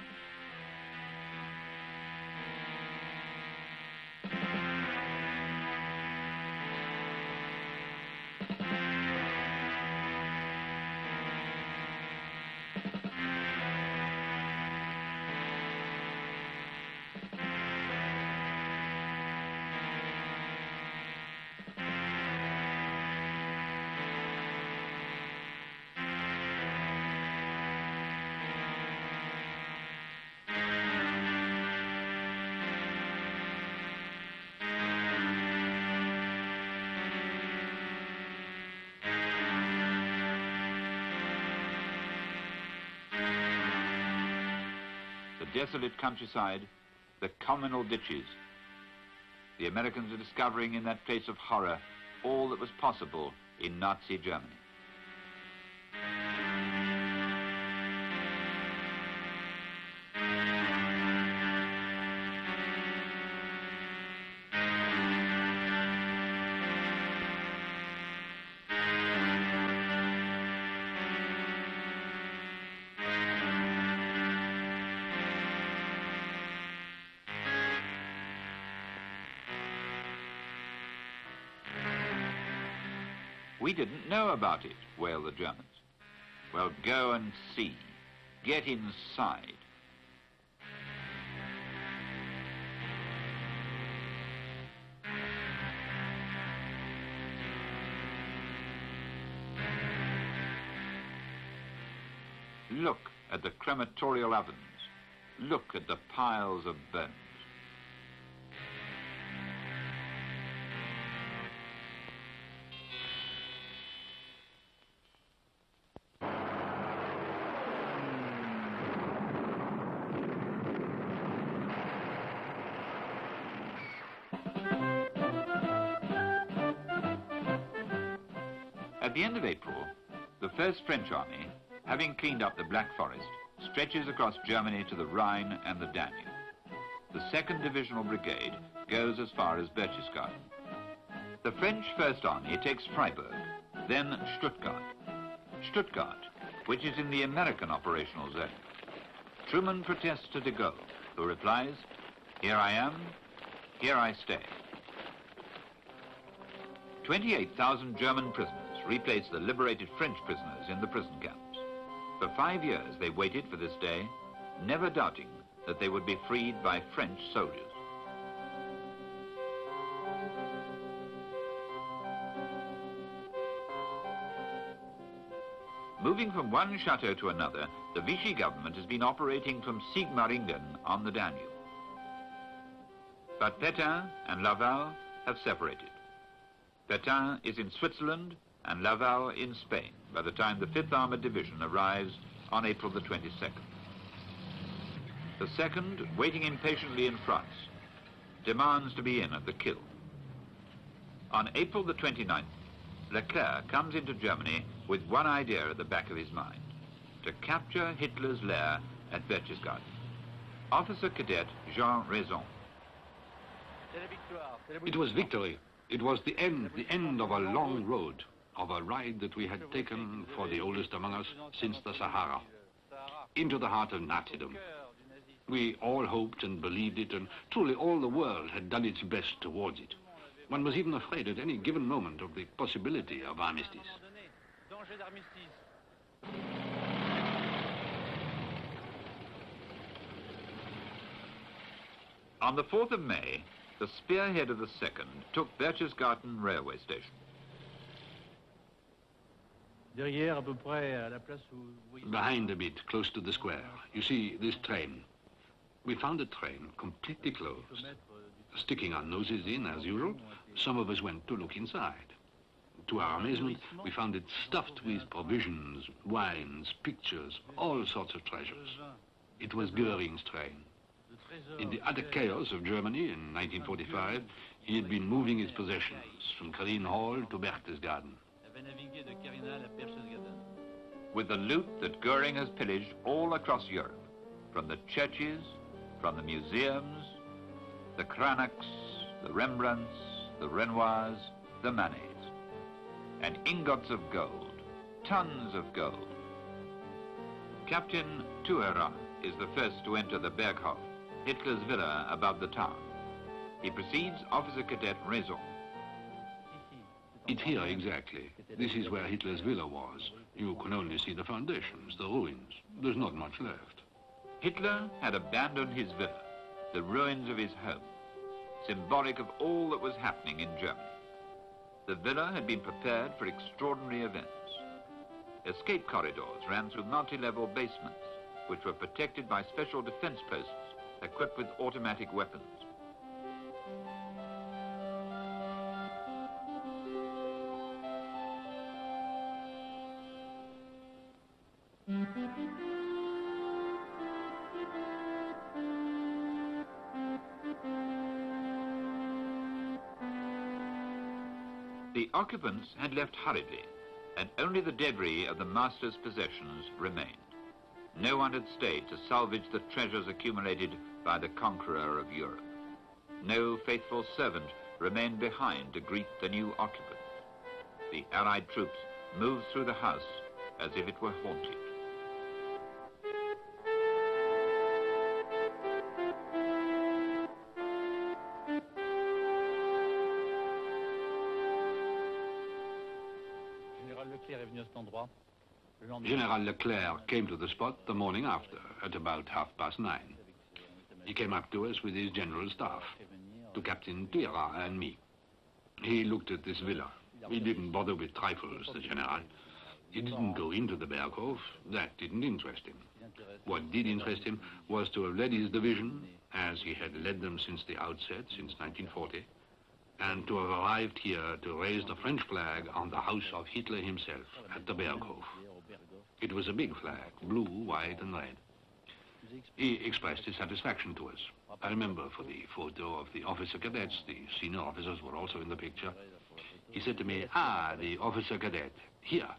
The desolate countryside, the communal ditches. The Americans are discovering in that place of horror all that was possible in Nazi Germany. We didn't know about it, wail the Germans. Well, go and see. Get inside. Look at the crematorial ovens. Look at the piles of bones. At the end of April, the First French Army, having cleaned up the Black Forest, stretches across Germany to the Rhine and the Danube. The 2nd Divisional Brigade goes as far as Berchtesgaden. The French First Army takes Freiburg, then Stuttgart. Stuttgart, which is in the American operational zone. Truman protests to de Gaulle, who replies, "Here I am, here I stay." 28,000 German prisoners replace the liberated French prisoners in the prison camps. For 5 years they waited for this day, never doubting that they would be freed by French soldiers. Moving from one chateau to another, the Vichy government has been operating from Sigmaringen on the Danube. But Pétain and Laval have separated. Pétain is in Switzerland and Laval in Spain by the time the 5th Armored Division arrives on April the 22nd. The 2nd, waiting impatiently in France, demands to be in at the kill. On April the 29th, Leclerc comes into Germany with one idea at the back of his mind: to capture Hitler's lair at Berchtesgaden. Officer Cadet Jean Raison. It was victory. It was the end of a long road, of a ride that we had taken for the oldest among us since the Sahara. into the heart of Nazism. We all hoped and believed it, and truly all the world had done its best towards it. One was even afraid at any given moment of the possibility of armistice. On the 4th of May, the spearhead of the 2nd took Berchtesgaden railway station. Behind a bit, close to the square, you see this train. We found the train completely closed. Sticking our noses in, as usual, some of us went to look inside. To our amazement, we found it stuffed with provisions, wines, pictures, all sorts of treasures. It was Goering's train. In the utter chaos of Germany in 1945, he had been moving his possessions from Green Hall to Berchtesgaden. With the loot that Goering has pillaged all across Europe, from the churches, from the museums, the Cranachs, the Rembrandts, the Renoirs, the Manets, and ingots of gold, tons of gold. Captain Thuerer is the first to enter the Berghof, Hitler's villa above the town. He precedes Officer Cadet Raison. It's here exactly. This is where Hitler's villa was. You can only see the foundations, the ruins. There's not much left. Hitler had abandoned his villa, the ruins of his home, symbolic of all that was happening in Germany. The villa had been prepared for extraordinary events. Escape corridors ran through multi-level basements, which were protected by special defense posts equipped with automatic weapons. The occupants had left hurriedly, and only the debris of the master's possessions remained. No one had stayed to salvage the treasures accumulated by the conqueror of Europe. No faithful servant remained behind to greet the new occupant. The Allied troops moved through the house as if it were haunted. General Leclerc came to the spot the morning after, at about 9:30. He came up to us with his general staff, to Captain Thuerer and me. He looked at this villa. He didn't bother with trifles, the general. He didn't go into the Berghof. That didn't interest him. What did interest him was to have led his division, as he had led them since the outset, since 1940, and to have arrived here to raise the French flag on the house of Hitler himself at the Berghof. It was a big flag, blue, white, and red. He expressed his satisfaction to us. I remember for the photo of the officer cadets, the senior officers were also in the picture. He said to me, "Ah, the officer cadet, here."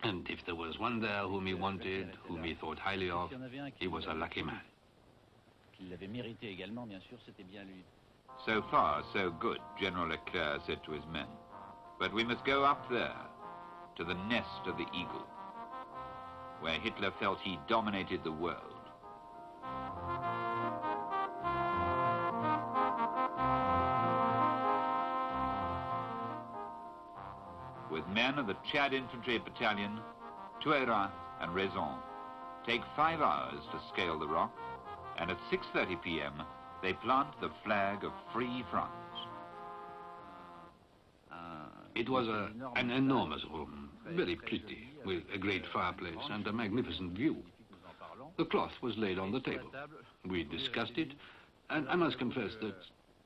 And if there was one there whom he wanted, whom he thought highly of, he was a lucky man. So far, so good, General Leclerc said to his men. But we must go up there, to the nest of the eagle, where Hitler felt he dominated the world. With men of the Chad Infantry Battalion, Thuerer and Raison take 5 hours to scale the rock, and at 6:30 p.m. they plant the flag of Free France. It was an enormous room, very pretty, with a great fireplace and a magnificent view. The cloth was laid on the table. We discussed it, and I must confess that,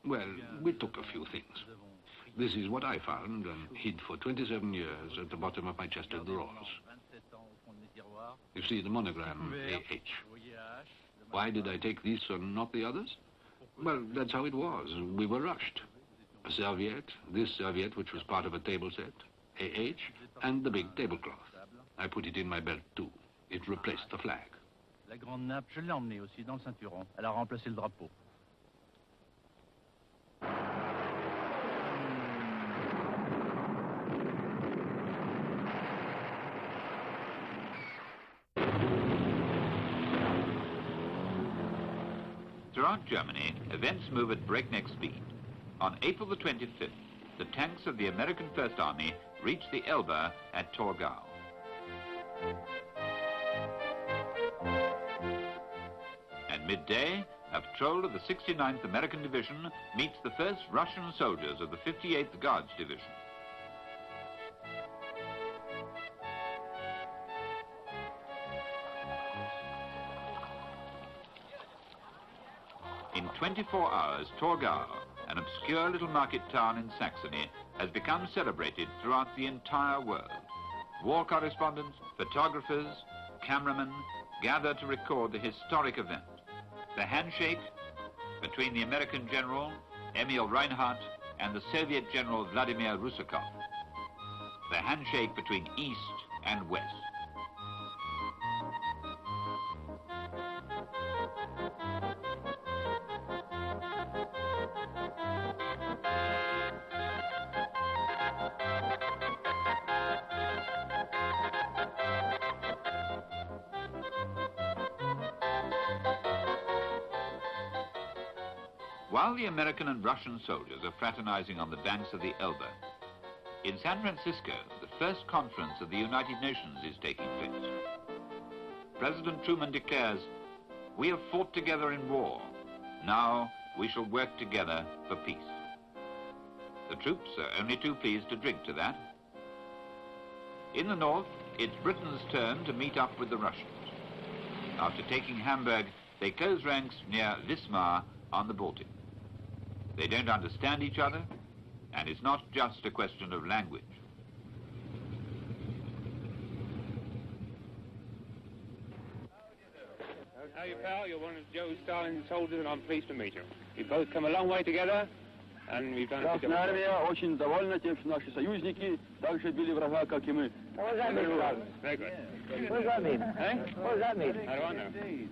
well, we took a few things. This is what I found and hid for 27 years at the bottom of my chest of drawers. You see the monogram, AH. Why did I take this and not the others? Well, that's how it was. We were rushed. A serviette, this serviette, which was part of a table set, AH, and the big tablecloth. I put it in my belt, too. It replaced the flag. La grande nappe, je l'ai emmenée aussi dans le ceinturon. Elle a remplacé le drapeau. Throughout Germany, events move at breakneck speed. On April the 25th, the tanks of the American First Army reached the Elbe at Torgau. At midday, a patrol of the 69th American Division meets the first Russian soldiers of the 58th Guards Division. In 24 hours, Torgau, an obscure little market town in Saxony, has become celebrated throughout the entire world. War correspondents, photographers, cameramen gather to record the historic event. The handshake between the American General Emil Reinhardt and the Soviet General Vladimir Rusakov. The handshake between East and West. While the American and Russian soldiers are fraternizing on the banks of the Elbe, in San Francisco, the first conference of the United Nations is taking place. President Truman declares, "We have fought together in war. Now we shall work together for peace." The troops are only too pleased to drink to that. In the north, it's Britain's turn to meet up with the Russians. After taking Hamburg, they close ranks near Wismar on the Baltic. They don't understand each other, and it's not just a question of language. How are you, pal? You're one of Joe Stalin's soldiers, and I'm pleased to meet you. We've both come a long way together, and we've done a good job. Очень довольна тем, что наши союзники также били врага, как и мы. What does that mean, Staline? Very good. What does that mean? Eh? What does that mean? How do I know?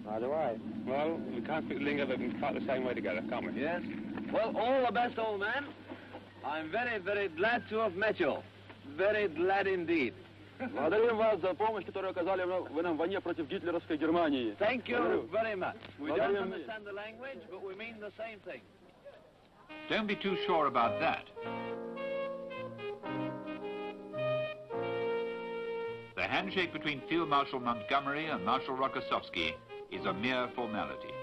How do I? Well, we can't speak the lingo, but we can fight the same way together, can't we? Yes. Well, all the best, old man. I'm very, very glad to have met you. Very glad indeed. Благодарим вас за помощь, которую оказали вы нам в войне против гитлеровской Германии. Thank you very much. We don't understand the language, but we mean the same thing. Don't be too sure about that. The handshake between Field Marshal Montgomery and Marshal Rokossovsky is a mere formality.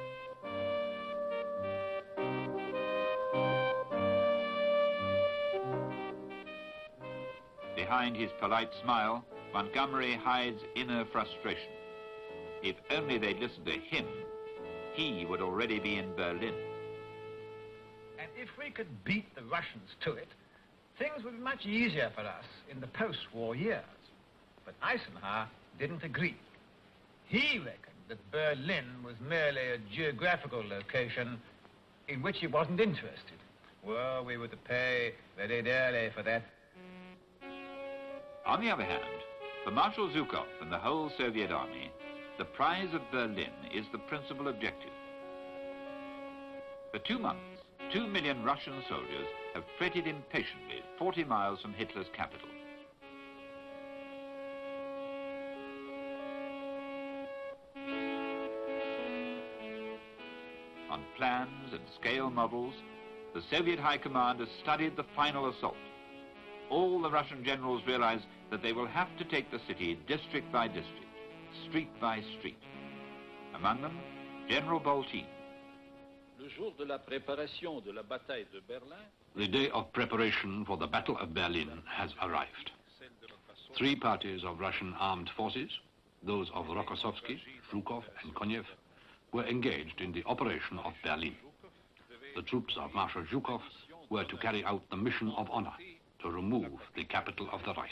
Behind his polite smile, Montgomery hides inner frustration. If only they'd listened to him, he would already be in Berlin. And if we could beat the Russians to it, things would be much easier for us in the post-war years. But Eisenhower didn't agree. He reckoned that Berlin was merely a geographical location in which he wasn't interested. Well, we were to pay very dearly for that. On the other hand, for Marshal Zhukov and the whole Soviet army, the prize of Berlin is the principal objective. For 2 months, 2 million Russian soldiers have fretted impatiently 40 miles from Hitler's capital. On plans and scale models, the Soviet High Command has studied the final assault. All the Russian generals realize that they will have to take the city district by district, street by street. Among them, General Boltin. The day of preparation for the Battle of Berlin has arrived. 3 parties of Russian armed forces, those of Rokossovsky, Zhukov, and Konev, were engaged in the operation of Berlin. The troops of Marshal Zhukov were to carry out the mission of honor, to remove the capital of the Reich.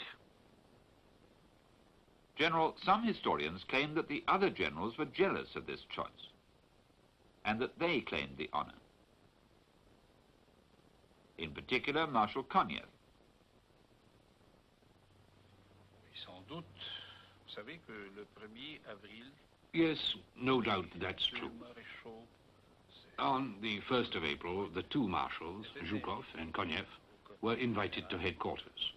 General, some historians claim that the other generals were jealous of this choice, and that they claimed the honor. In particular, Marshal Konev. Yes, no doubt that's true. On the 1st of April, the 2 marshals, Zhukov and Konev, were invited to headquarters.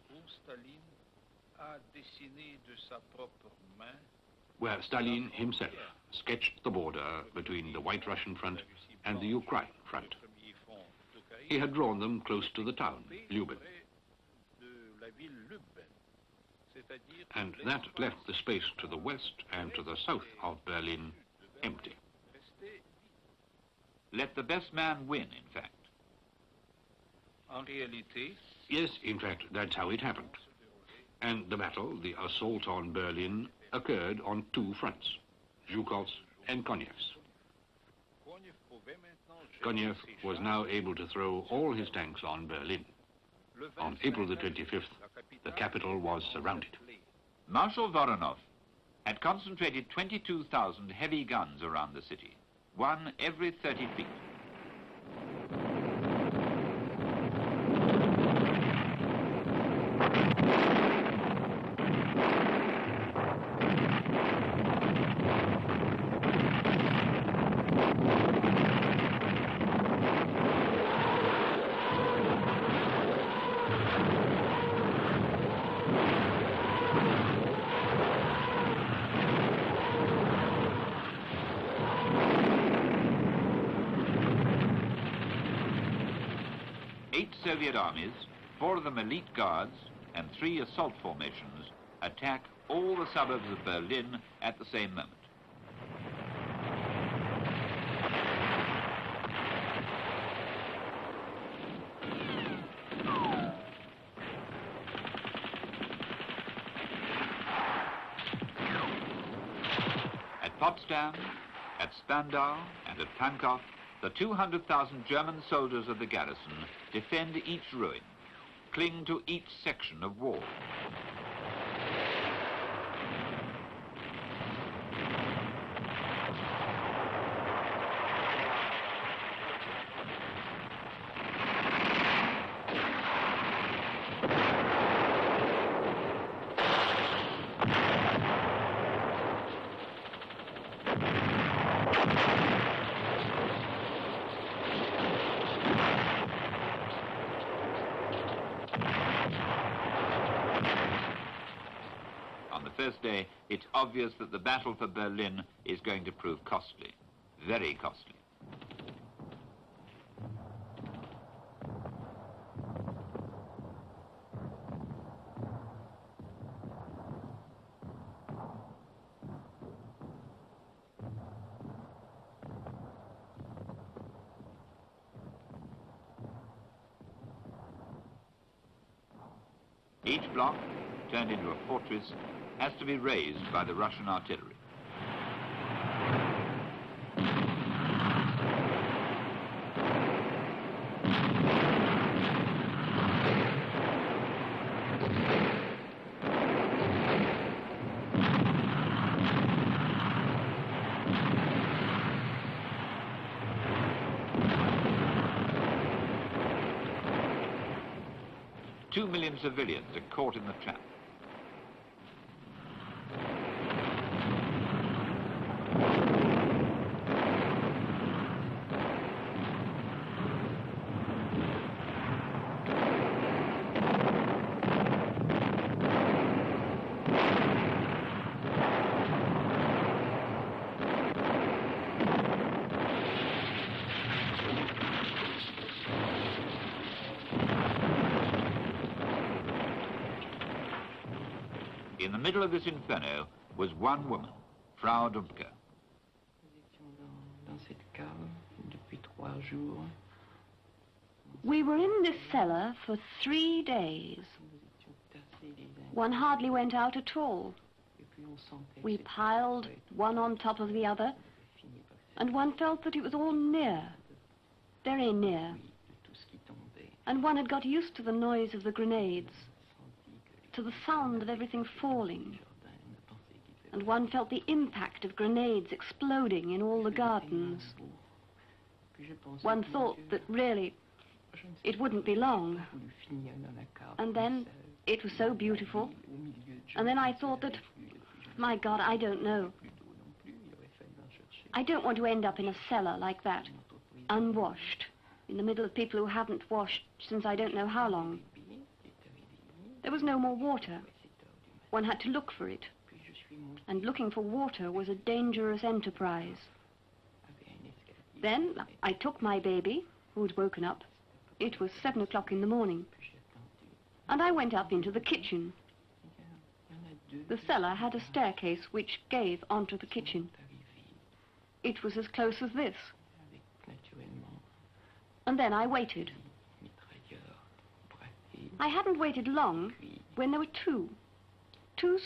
where Stalin himself sketched the border between the White Russian front and the Ukraine front. He had drawn them close to the town, Lubin. And that left the space to the west and to the south of Berlin empty. Let the best man win, in fact. Yes, in fact, that's how it happened. And the battle, the assault on Berlin, occurred on two fronts, Zhukov's and Konyev's. Konyev was now able to throw all his tanks on Berlin. On April the 25th, the capital was surrounded. Marshal Voronov had concentrated 22,000 heavy guns around the city, one every 30 feet. Soviet armies, 4 of them elite guards, and 3 assault formations attack all the suburbs of Berlin at the same moment. At Potsdam, at Spandau, and at Pankow, the 200,000 German soldiers of the garrison defend each ruin, cling to each section of wall. First day, it's obvious that the battle for Berlin is going to prove costly, very costly. Each block, turned into a fortress, has to be raised by the Russian artillery. Two million civilians are caught in the trap. In the middle of this inferno was one woman, Frau Dumpke. We were in this cellar for 3 days. One hardly went out at all. We piled one on top of the other, and one felt that it was all near, very near. And one had got used to the noise of the grenades, to the sound of everything falling. And one felt the impact of grenades exploding in all the gardens. One thought that really it wouldn't be long. And then it was so beautiful. And then I thought that, my God, I don't know. I don't want to end up in a cellar like that, unwashed, in the middle of people who haven't washed since I don't know how long. There was no more water. One had to look for it. and looking for water was a dangerous enterprise. Then I took my baby, who'd woken up. It was 7 o'clock in the morning. And I went up into the kitchen. The cellar had a staircase which gave onto the kitchen. It was as close as this. And then I waited. I hadn't waited long when there were two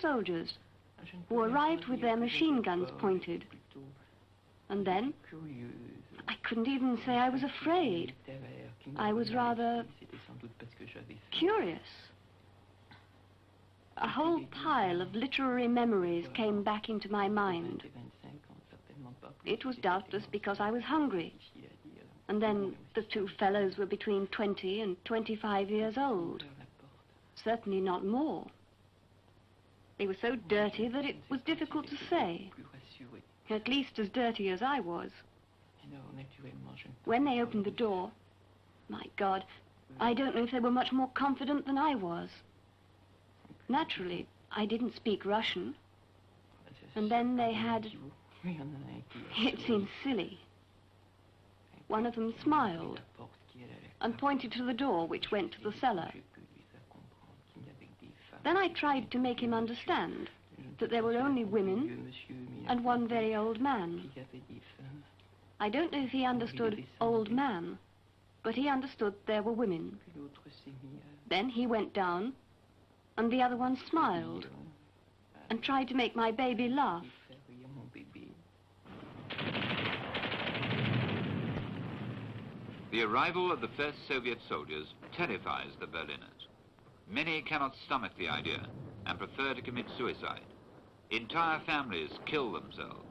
soldiers who arrived with their machine guns pointed. And then I couldn't even say I was afraid. I was rather curious. A whole pile of literary memories came back into my mind. It was doubtless because I was hungry. And then the two fellows were between 20 and 25 years old. Certainly not more. They were so dirty that it was difficult to say. At least as dirty as I was. When they opened the door, my God, I don't know if they were much more confident than I was. Naturally, I didn't speak Russian. And then they had... It seemed silly. One of them smiled and pointed to the door which went to the cellar. Then I tried to make him understand that there were only women and one very old man. I don't know if he understood old man, but he understood there were women. Then he went down, and the other one smiled and tried to make my baby laugh. The arrival of the first Soviet soldiers terrifies the Berliners. Many cannot stomach the idea and prefer to commit suicide. Entire families kill themselves.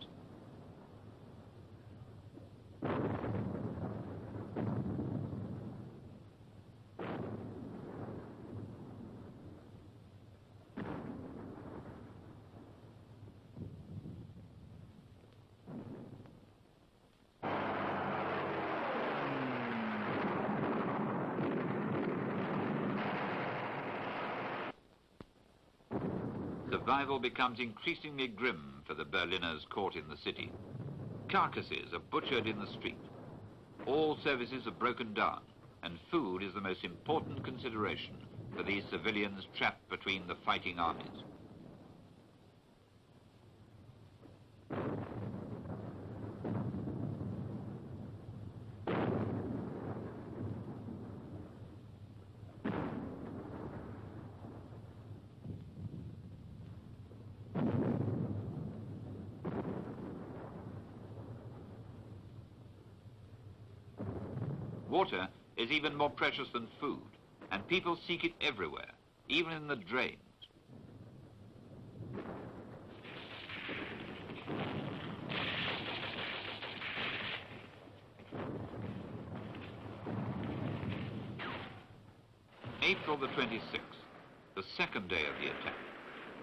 Survival becomes increasingly grim for the Berliners caught in the city. Carcasses are butchered in the street. All services are broken down, and food is the most important consideration for these civilians trapped between the fighting armies. Water is even more precious than food, and people seek it everywhere, even in the drains. April the 26th, the second day of the attack.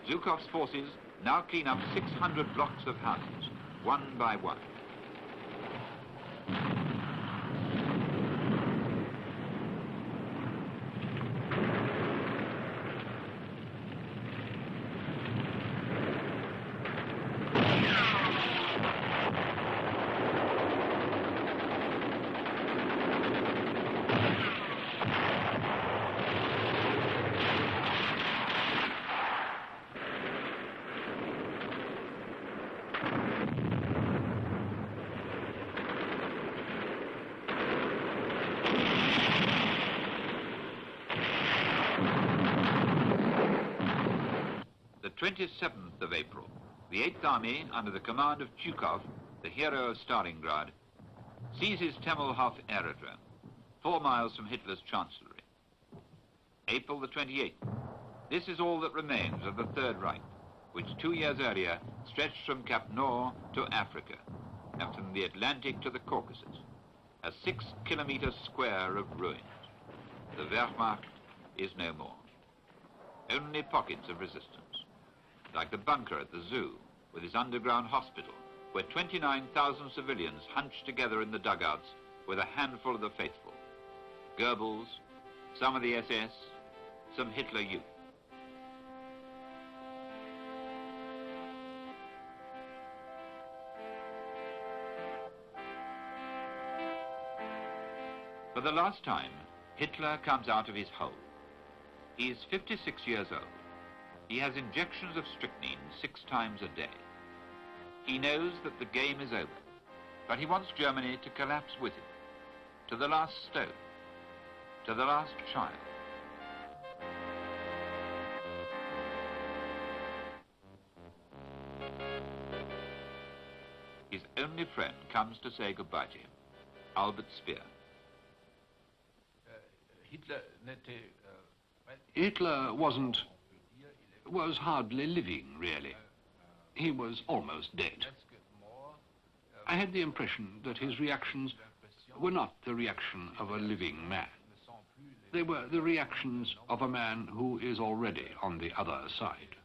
Zhukov's forces now clean up 600 blocks of houses, one by one. The 27th of April, the 8th Army, under the command of Zhukov, the hero of Stalingrad, seizes Temmelhof aerodrome, 4 miles from Hitler's chancellery. April the 28th. This is all that remains of the Third Reich, which 2 years earlier stretched from Cap Nord to Africa, and from the Atlantic to the Caucasus, a 6-kilometer square of ruins. The Wehrmacht is no more. Only pockets of resistance, like the bunker at the zoo with its underground hospital, where 29,000 civilians hunched together in the dugouts with a handful of the faithful. Goebbels, some of the SS, some Hitler youth. For the last time, Hitler comes out of his hole. He is 56 years old. He has injections of strychnine 6 times a day. He knows that the game is over, but he wants Germany to collapse with him, to the last stone, to the last child. His only friend comes to say goodbye to him, Albert Speer. Hitler was hardly living, really. He was almost dead. I had the impression that his reactions were not the reaction of a living man. They were the reactions of a man who is already on the other side.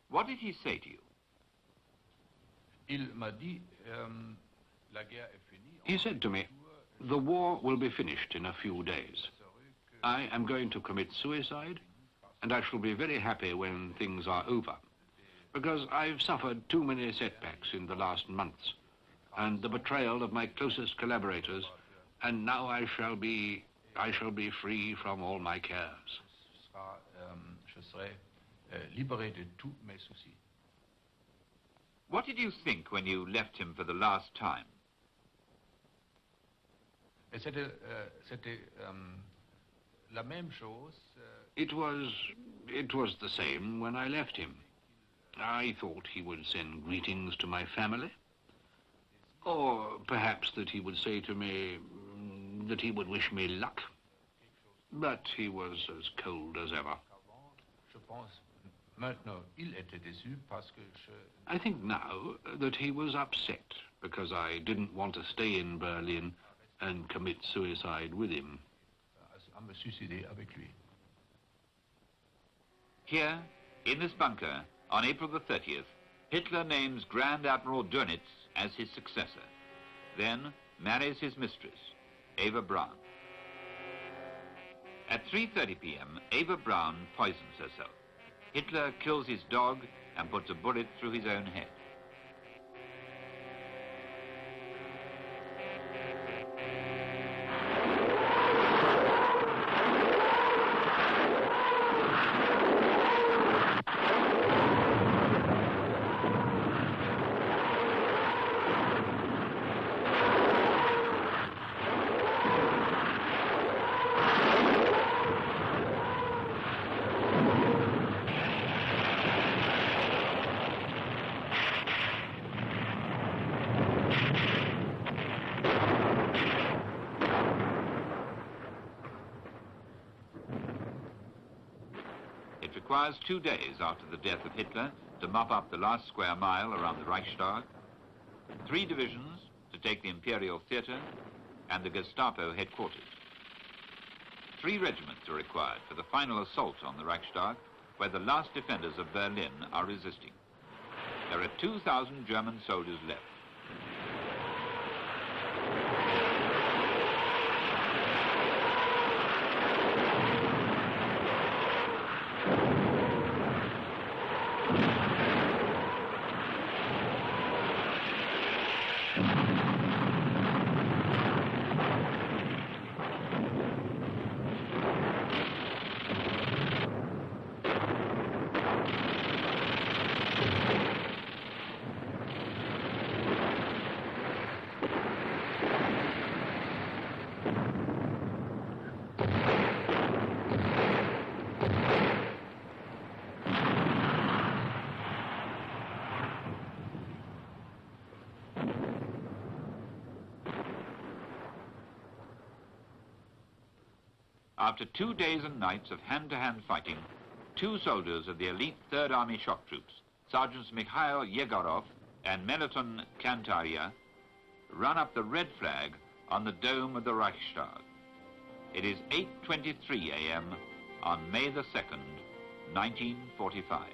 What did he say to you? He said to me, "The war will be finished in a few days. I am going to commit suicide, and I shall be very happy when things are over, because I've suffered too many setbacks in the last months, and the betrayal of my closest collaborators, and now I shall be free from all my cares." What did you think when you left him for the last time? It was the same when I left him. I thought he would send greetings to my family, or perhaps that he would say to me that he would wish me luck. But he was as cold as ever. I think now that he was upset because I didn't want to stay in Berlin and commit suicide with him. Here, in this bunker, on April the 30th, Hitler names Grand Admiral Dönitz as his successor, then marries his mistress, Eva Braun. At 3:30 p.m., Eva Braun poisons herself. Hitler kills his dog and puts a bullet through his own head. It requires 2 days after the death of Hitler to mop up the last square mile around the Reichstag, 3 divisions to take the Imperial Theatre and the Gestapo headquarters. 3 regiments are required for the final assault on the Reichstag, where the last defenders of Berlin are resisting. There are 2,000 German soldiers left. After 2 days and nights of hand-to-hand fighting, 2 soldiers of the elite 3rd Army shock troops, Sergeants Mikhail Yegorov and Melaton Kantaria, run up the red flag on the dome of the Reichstag. It is 8:23 a.m. on May the 2nd, 1945.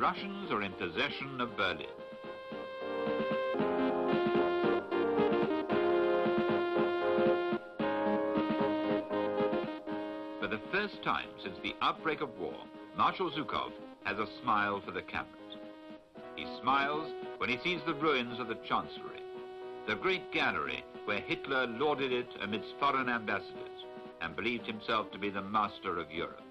Russians are in possession of Berlin. For the first time since the outbreak of war, Marshal Zhukov has a smile for the cameras. He smiles when he sees the ruins of the Chancellery, the great gallery where Hitler lauded it amidst foreign ambassadors and believed himself to be the master of Europe.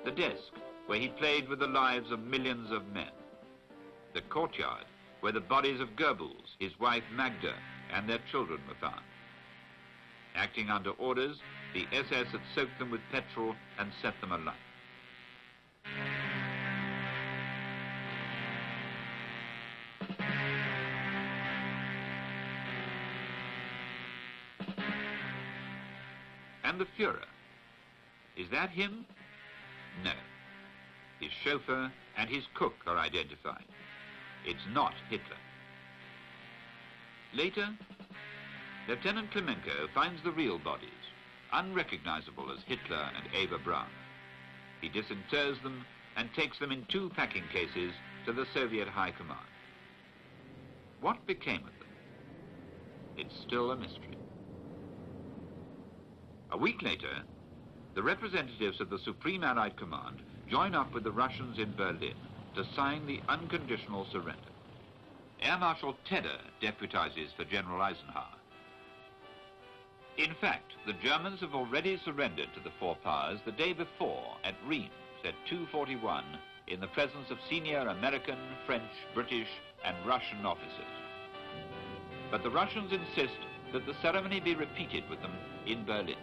The desk where he played with the lives of millions of men. The courtyard where the bodies of Goebbels, his wife Magda, and their children were found. Acting under orders, the SS had soaked them with petrol and set them alight. And the Führer, is that him? No. His chauffeur and his cook are identified. It's not Hitler. Later, Lieutenant Klemenko finds the real bodies, unrecognizable as Hitler and Eva Braun. He disinters them and takes them in 2 packing cases to the Soviet High Command. What became of them? It's still a mystery. A week later, the representatives of the Supreme Allied Command join up with the Russians in Berlin to sign the unconditional surrender. Air Marshal Tedder deputizes for General Eisenhower. In fact, the Germans have already surrendered to the 4 powers the day before at Reims at 2:41 in the presence of senior American, French, British, and Russian officers. But the Russians insist that the ceremony be repeated with them in Berlin.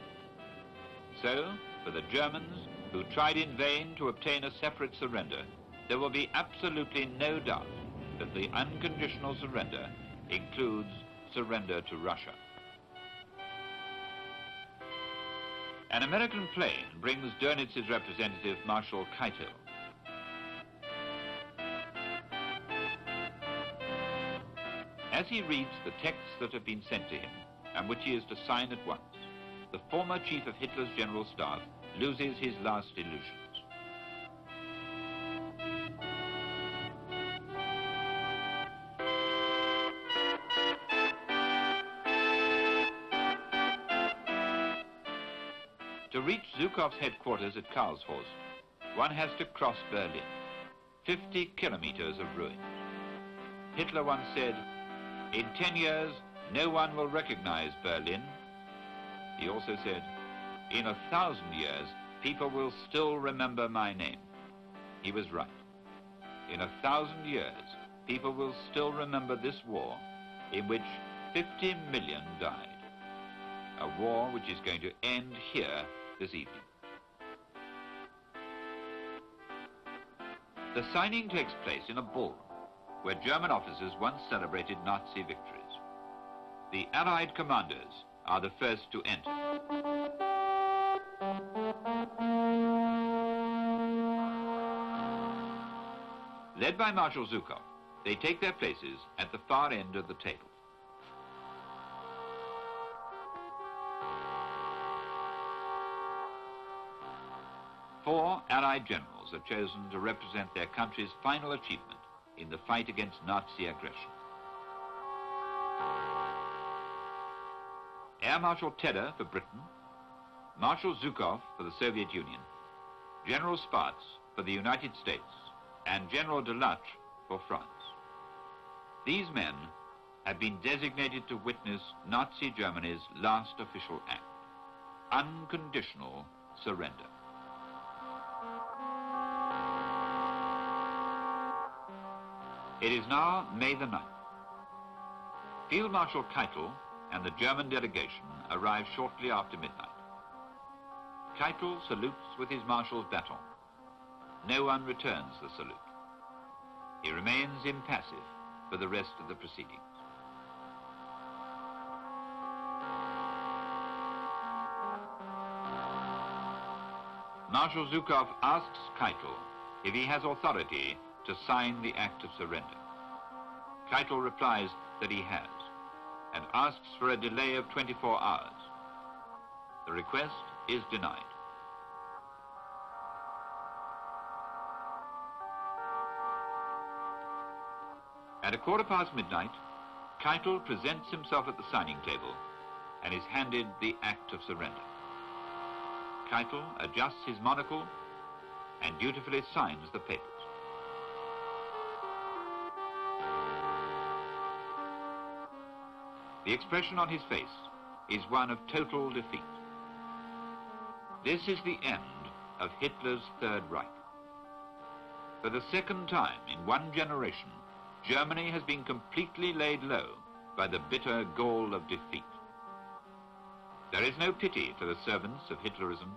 So, for the Germans, who tried in vain to obtain a separate surrender, there will be absolutely no doubt that the unconditional surrender includes surrender to Russia. An American plane brings Donitz's representative, Marshal Keitel. As he reads the texts that have been sent to him, and which he is to sign at once, the former chief of Hitler's general staff loses his last illusions. To reach Zhukov's headquarters at Karlshorst, one has to cross Berlin, 50 kilometers of ruins. Hitler once said, "In 10 years, no one will recognize Berlin." He also said, "In 1,000 years, people will still remember my name." He was right. In 1,000 years, people will still remember this war in which 50 million died. A war which is going to end here this evening. The signing takes place in a ballroom where German officers once celebrated Nazi victories. The Allied commanders are the first to enter. Led by Marshal Zhukov, they take their places at the far end of the table. Four Allied generals are chosen to represent their country's final achievement in the fight against Nazi aggression. Air Marshal Tedder for Britain, Marshal Zhukov for the Soviet Union, General Spaatz for the United States, and General Delattre for France. These men have been designated to witness Nazi Germany's last official act, unconditional surrender. It is now May the 9th. Field Marshal Keitel and the German delegation arrive shortly after midnight. Keitel salutes with his marshal's baton. No one returns the salute. He remains impassive for the rest of the proceedings. Marshal Zhukov asks Keitel if he has authority to sign the act of surrender. Keitel replies that he has, and asks for a delay of 24 hours. The request is denied. At midnight, Keitel presents himself at the signing table and is handed the act of surrender. Keitel adjusts his monocle and dutifully signs the papers. The expression on his face is one of total defeat. This is the end of Hitler's Third Reich. For the second time in one generation, Germany has been completely laid low by the bitter gall of defeat. There is no pity for the servants of Hitlerism,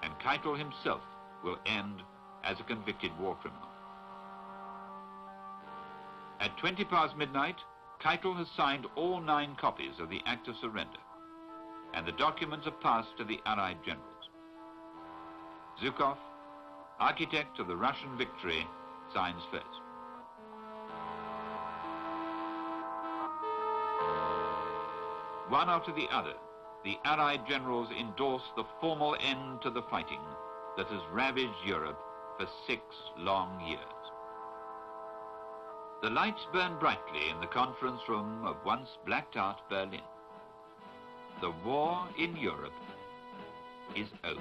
and Keitel himself will end as a convicted war criminal. At midnight, Keitel has signed all 9 copies of the Act of Surrender, and the documents are passed to the Allied generals. Zhukov, architect of the Russian victory, signs first. One after the other, the Allied generals endorse the formal end to the fighting that has ravaged Europe for 6 long years. The lights burn brightly in the conference room of once blacked-out Berlin. The war in Europe is over.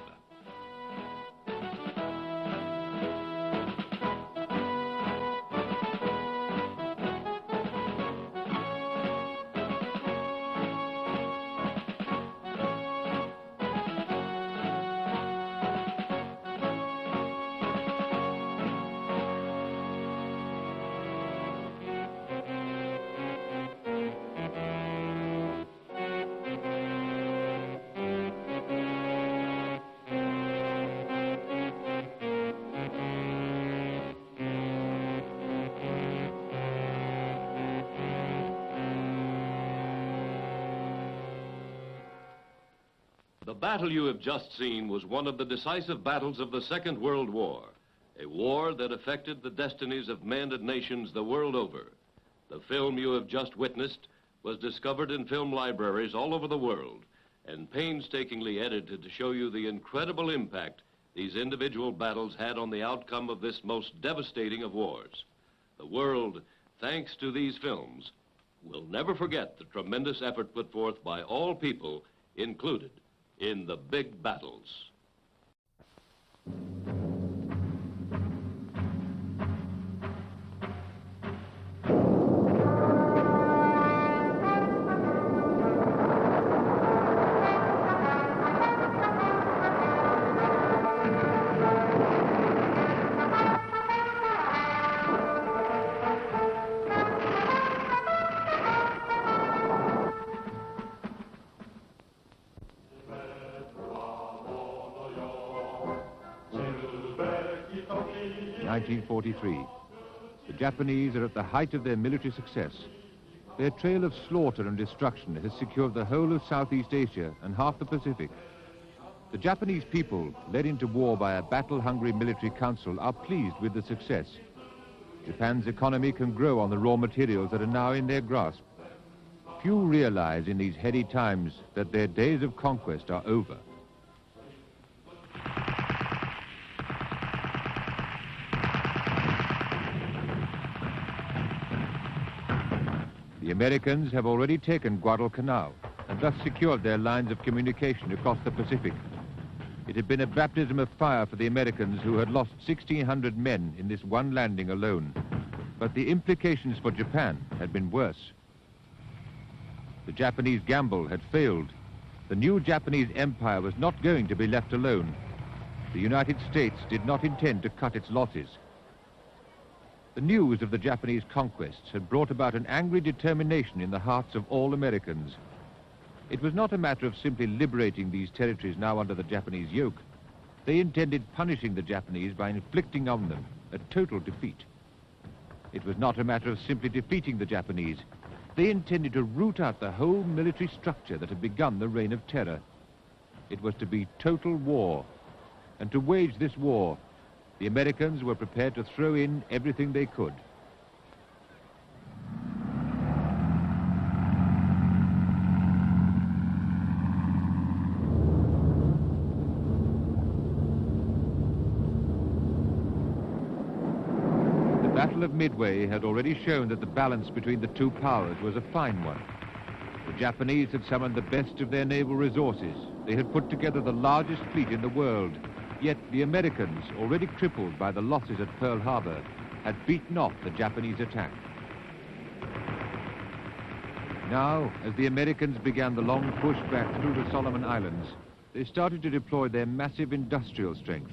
The battle you have just seen was one of the decisive battles of the Second World War, a war that affected the destinies of men and nations the world over. The film you have just witnessed was discovered in film libraries all over the world and painstakingly edited to show you the incredible impact these individual battles had on the outcome of this most devastating of wars. The world, thanks to these films, will never forget the tremendous effort put forth by all people included in the big battles. The Japanese are at the height of their military success. Their trail of slaughter and destruction has secured the whole of Southeast Asia and half the Pacific. The Japanese people, led into war by a battle-hungry military council, are pleased with the success. Japan's economy can grow on the raw materials that are now in their grasp. Few realize in these heady times that their days of conquest are over. The Americans have already taken Guadalcanal and thus secured their lines of communication across the Pacific. It had been a baptism of fire for the Americans, who had lost 1,600 men in this one landing alone. But the implications for Japan had been worse. The Japanese gamble had failed. The new Japanese empire was not going to be left alone. The United States did not intend to cut its losses. The news of the Japanese conquests had brought about an angry determination in the hearts of all Americans. It was not a matter of simply liberating these territories now under the Japanese yoke. They intended punishing the Japanese by inflicting on them a total defeat. It was not a matter of simply defeating the Japanese. They intended to root out the whole military structure that had begun the Reign of Terror. It was to be total war. And to wage this war, the Americans were prepared to throw in everything they could. Midway had already shown that the balance between the two powers was a fine one. The Japanese had summoned the best of their naval resources. They had put together the largest fleet in the world. Yet the Americans, already crippled by the losses at Pearl Harbor, had beaten off the Japanese attack. Now, as the Americans began the long push back through the Solomon Islands, they started to deploy their massive industrial strength.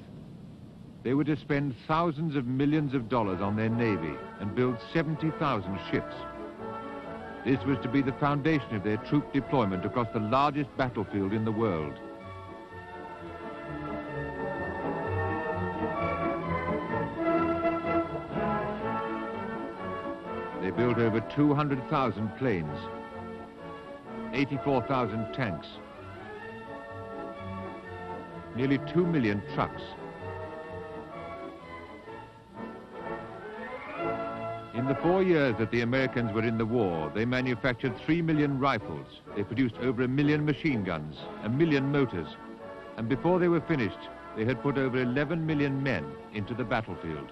They were to spend thousands of millions of dollars on their navy and build 70,000 ships. This was to be the foundation of their troop deployment across the largest battlefield in the world. They built over 200,000 planes, 84,000 tanks, nearly 2 million trucks. In the 4 years that the Americans were in the war, they manufactured 3 million rifles. They produced over 1 million machine guns, 1 million motors. And before they were finished, they had put over 11 million men into the battlefield.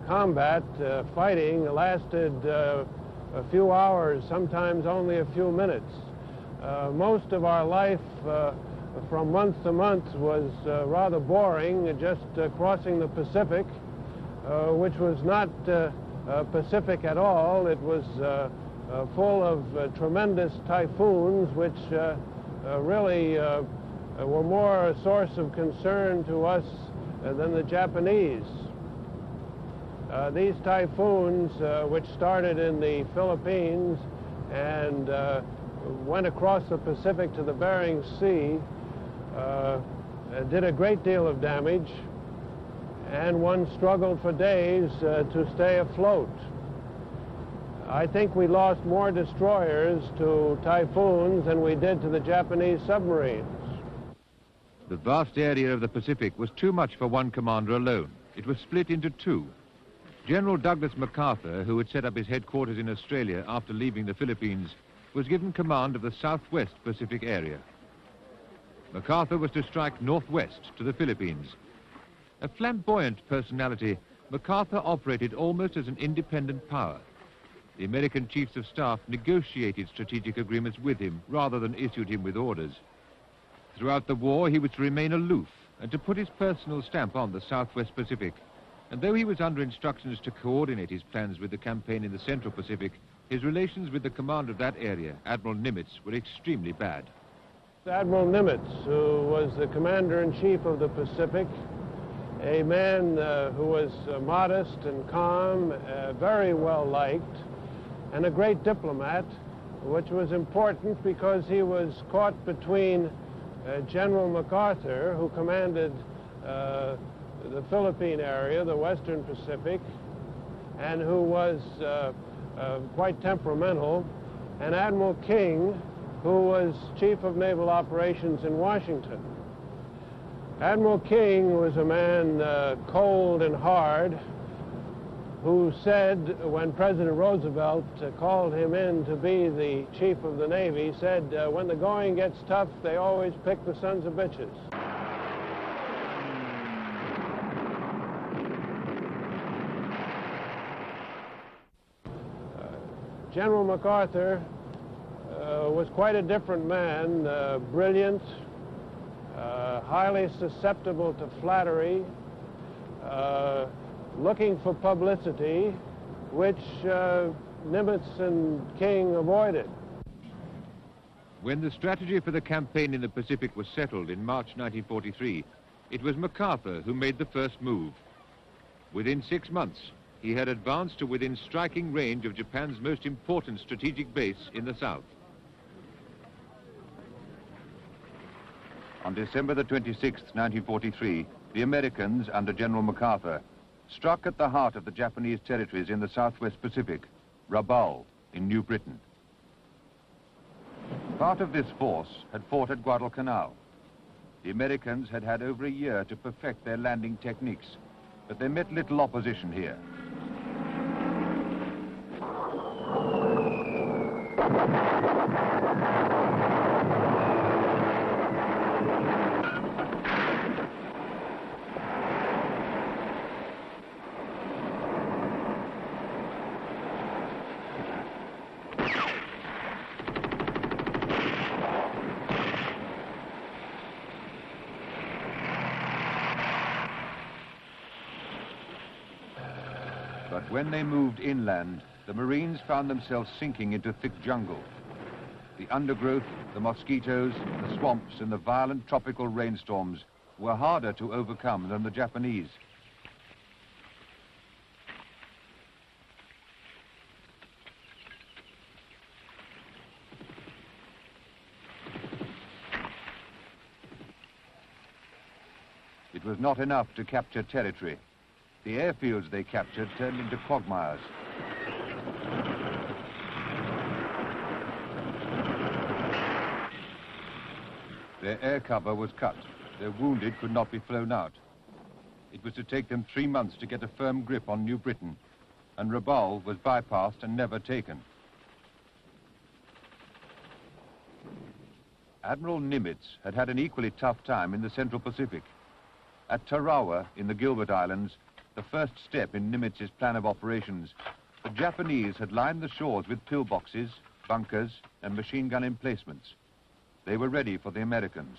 Combat, fighting lasted a few hours, sometimes only a few minutes. Most of our life from month to month was rather boring, just crossing the Pacific, which was not Pacific at all. It was full of tremendous typhoons, which really were more a source of concern to us than the Japanese. These typhoons, which started in the Philippines and went across the Pacific to the Bering Sea, did a great deal of damage, and one struggled for days to stay afloat. I think we lost more destroyers to typhoons than we did to the Japanese submarines. The vast area of the Pacific was too much for one commander alone. It was split into two. General Douglas MacArthur, who had set up his headquarters in Australia after leaving the Philippines, was given command of the southwest Pacific area. MacArthur was to strike northwest to the Philippines. A flamboyant personality, MacArthur operated almost as an independent power. The American chiefs of staff negotiated strategic agreements with him rather than issued him with orders. Throughout the war, he was to remain aloof and to put his personal stamp on the southwest Pacific. And though he was under instructions to coordinate his plans with the campaign in the Central Pacific, his relations with the commander of that area, Admiral Nimitz, were extremely bad. Admiral Nimitz, who was the commander-in-chief of the Pacific, a man who was modest and calm, very well liked, and a great diplomat, which was important because he was caught between General MacArthur, who commanded the Philippine area, the Western Pacific, and who was quite temperamental, and Admiral King, who was Chief of Naval Operations in Washington. Admiral King was a man cold and hard, who said, when President Roosevelt called him in to be the Chief of the Navy, said, when the going gets tough, they always pick the sons of bitches. General MacArthur was quite a different man, brilliant, highly susceptible to flattery, looking for publicity, which Nimitz and King avoided. When the strategy for the campaign in the Pacific was settled in March 1943, it was MacArthur who made the first move. Within 6 months, he had advanced to within striking range of Japan's most important strategic base in the south. On December the 26th, 1943, the Americans, under General MacArthur, struck at the heart of the Japanese territories in the southwest Pacific, Rabaul, in New Britain. Part of this force had fought at Guadalcanal. The Americans had had over a year to perfect their landing techniques, but they met little opposition here. But when they moved inland, the Marines found themselves sinking into thick jungle. The undergrowth, the mosquitoes, the swamps, and the violent tropical rainstorms were harder to overcome than the Japanese. It was not enough to capture territory. The airfields they captured turned into quagmires. Their air cover was cut. Their wounded could not be flown out. It was to take them 3 months to get a firm grip on New Britain, and Rabaul was bypassed and never taken. Admiral Nimitz had had an equally tough time in the Central Pacific. At Tarawa, in the Gilbert Islands, the first step in Nimitz's plan of operations, the Japanese had lined the shores with pillboxes, bunkers, and machine gun emplacements. They were ready for the Americans.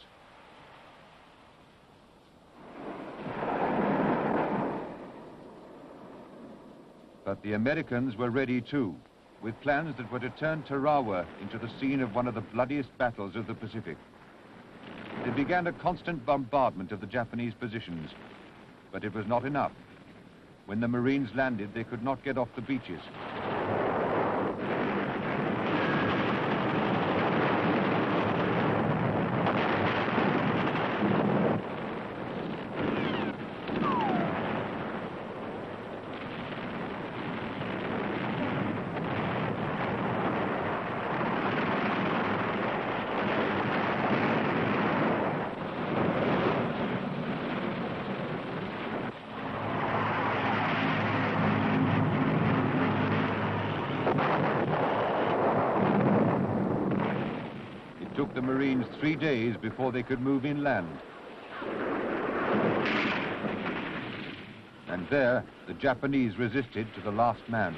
But the Americans were ready too, with plans that were to turn Tarawa into the scene of one of the bloodiest battles of the Pacific. They began a constant bombardment of the Japanese positions, but it was not enough. When the Marines landed, they could not get off the beaches. It took the Marines 3 days before they could move inland. And there, the Japanese resisted to the last man.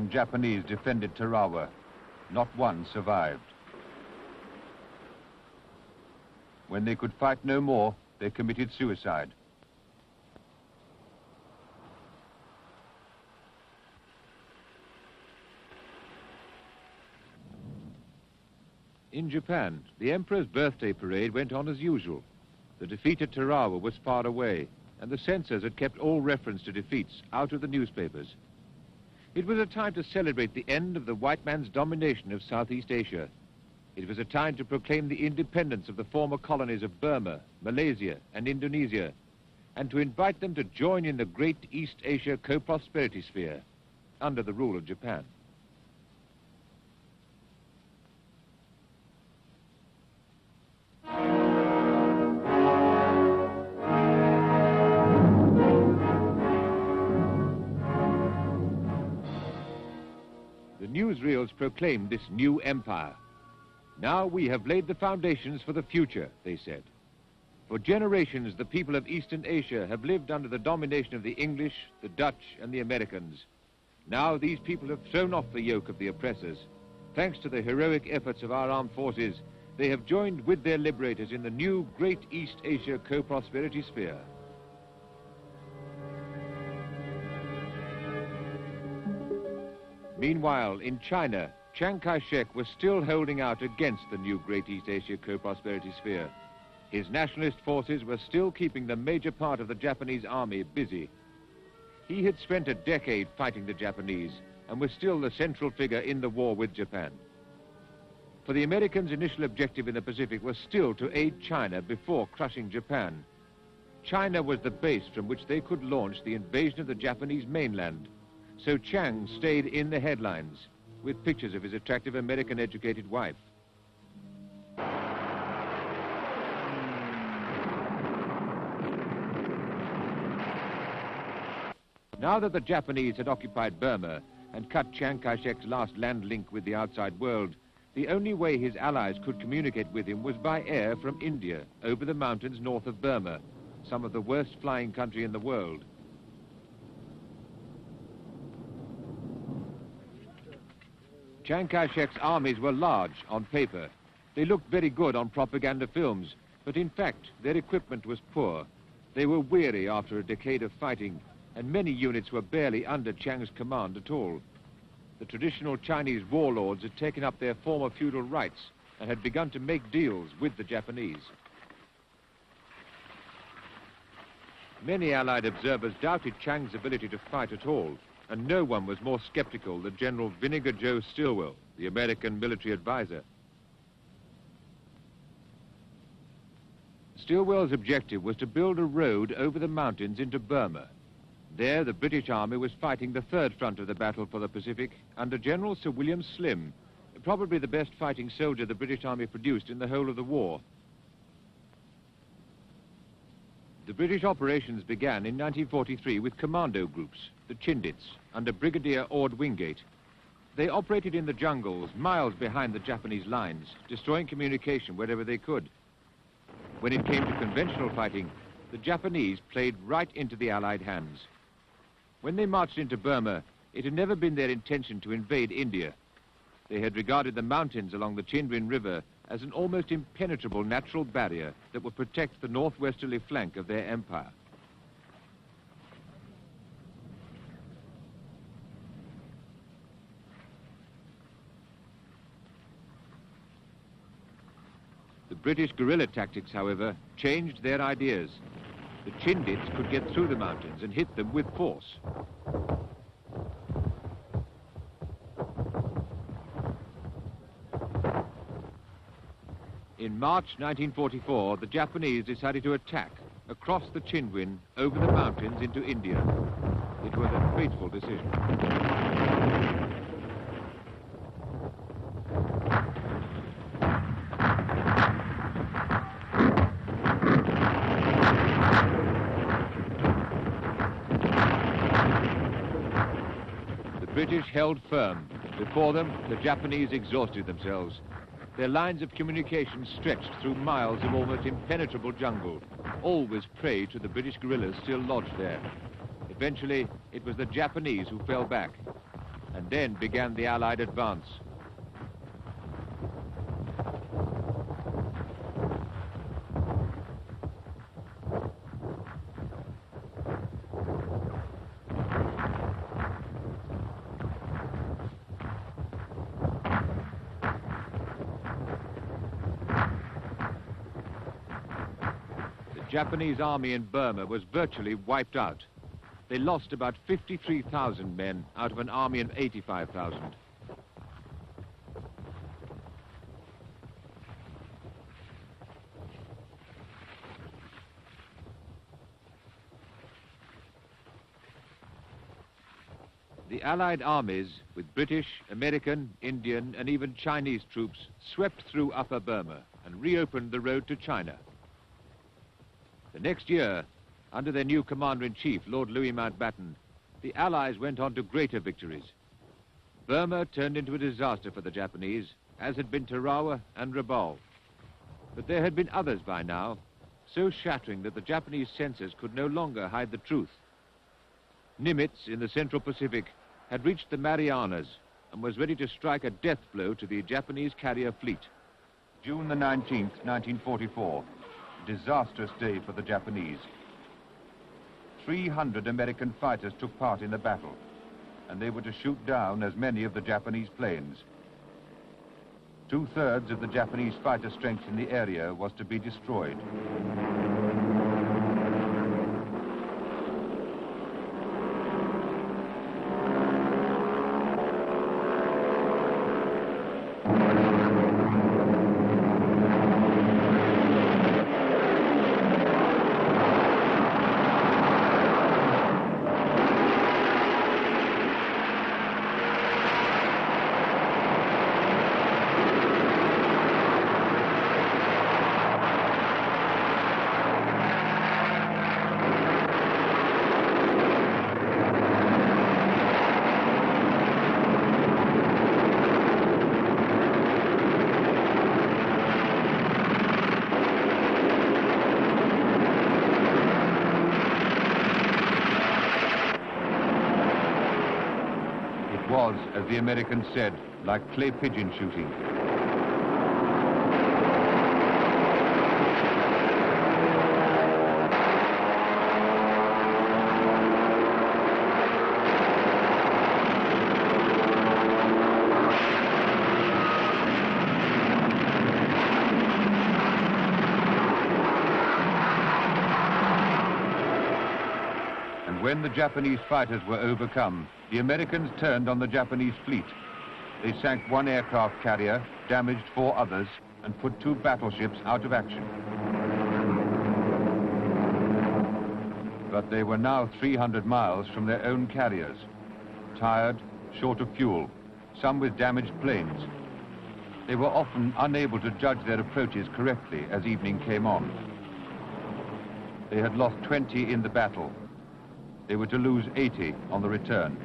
Japanese defended Tarawa. Not one survived. When they could fight no more, they committed suicide. In Japan, the Emperor's birthday parade went on as usual. The defeat at Tarawa was far away, and the censors had kept all reference to defeats out of the newspapers. It was a time to celebrate the end of the white man's domination of Southeast Asia. It was a time to proclaim the independence of the former colonies of Burma, Malaysia, and Indonesia, and to invite them to join in the great East Asia co-prosperity sphere under the rule of Japan. The newsreels proclaimed this new empire. Now we have laid the foundations for the future, they said. For generations, the people of Eastern Asia have lived under the domination of the English, the Dutch, and the Americans. Now these people have thrown off the yoke of the oppressors. Thanks to the heroic efforts of our armed forces, they have joined with their liberators in the new Great East Asia co-prosperity sphere. Meanwhile, in China, Chiang Kai-shek was still holding out against the new Great East Asia co-prosperity sphere. His nationalist forces were still keeping the major part of the Japanese army busy. He had spent a decade fighting the Japanese and was still the central figure in the war with Japan. For the Americans' initial objective in the Pacific was still to aid China before crushing Japan. China was the base from which they could launch the invasion of the Japanese mainland. So Chiang stayed in the headlines with pictures of his attractive American-educated wife. Now that the Japanese had occupied Burma and cut Chiang Kai-shek's last land link with the outside world, the only way his allies could communicate with him was by air from India, over the mountains north of Burma, some of the worst flying country in the world. Chiang Kai-shek's armies were large on paper. They looked very good on propaganda films, but in fact, their equipment was poor. They were weary after a decade of fighting, and many units were barely under Chiang's command at all. The traditional Chinese warlords had taken up their former feudal rights and had begun to make deals with the Japanese. Many Allied observers doubted Chiang's ability to fight at all, and no one was more skeptical than General Vinegar Joe Stilwell, the American military advisor. Stilwell's objective was to build a road over the mountains into Burma. There, the British Army was fighting the third front of the battle for the Pacific under General Sir William Slim, probably the best fighting soldier the British Army produced in the whole of the war. The British operations began in 1943 with commando groups, the Chindits, under Brigadier Ord Wingate. They operated in the jungles, miles behind the Japanese lines, destroying communication wherever they could. When it came to conventional fighting, the Japanese played right into the Allied hands. When they marched into Burma, it had never been their intention to invade India. They had regarded the mountains along the Chinwin River as an almost impenetrable natural barrier that would protect the northwesterly flank of their empire. The British guerrilla tactics, however, changed their ideas. The Chindits could get through the mountains and hit them with force. In March 1944, the Japanese decided to attack across the Chinwin, over the mountains into India. It was a fateful decision. The British held firm. Before them, the Japanese exhausted themselves. Their lines of communication stretched through miles of almost impenetrable jungle, always prey to the British guerrillas still lodged there. Eventually, it was the Japanese who fell back, and then began the Allied advance. The Japanese army in Burma was virtually wiped out. They lost about 53,000 men out of an army of 85,000. The Allied armies, with British, American, Indian, and even Chinese troops, swept through Upper Burma and reopened the road to China. The next year, under their new commander-in-chief, Lord Louis Mountbatten, the Allies went on to greater victories. Burma turned into a disaster for the Japanese, as had been Tarawa and Rabaul. But there had been others by now, so shattering that the Japanese censors could no longer hide the truth. Nimitz, in the Central Pacific, had reached the Marianas and was ready to strike a death blow to the Japanese carrier fleet. June the 19th, 1944. Disastrous day for the Japanese. 300 American fighters took part in the battle, and they were to shoot down as many of the Japanese planes. 2/3 of the Japanese fighter strength in the area was to be destroyed. was, as the Americans said, like clay pigeon shooting. When the Japanese fighters were overcome, the Americans turned on the Japanese fleet. They sank one aircraft carrier, damaged 4 others, and put 2 battleships out of action. But they were now 300 miles from their own carriers, tired, short of fuel, some with damaged planes. They were often unable to judge their approaches correctly as evening came on. They had lost 20 in the battle. They were to lose 80 on the return.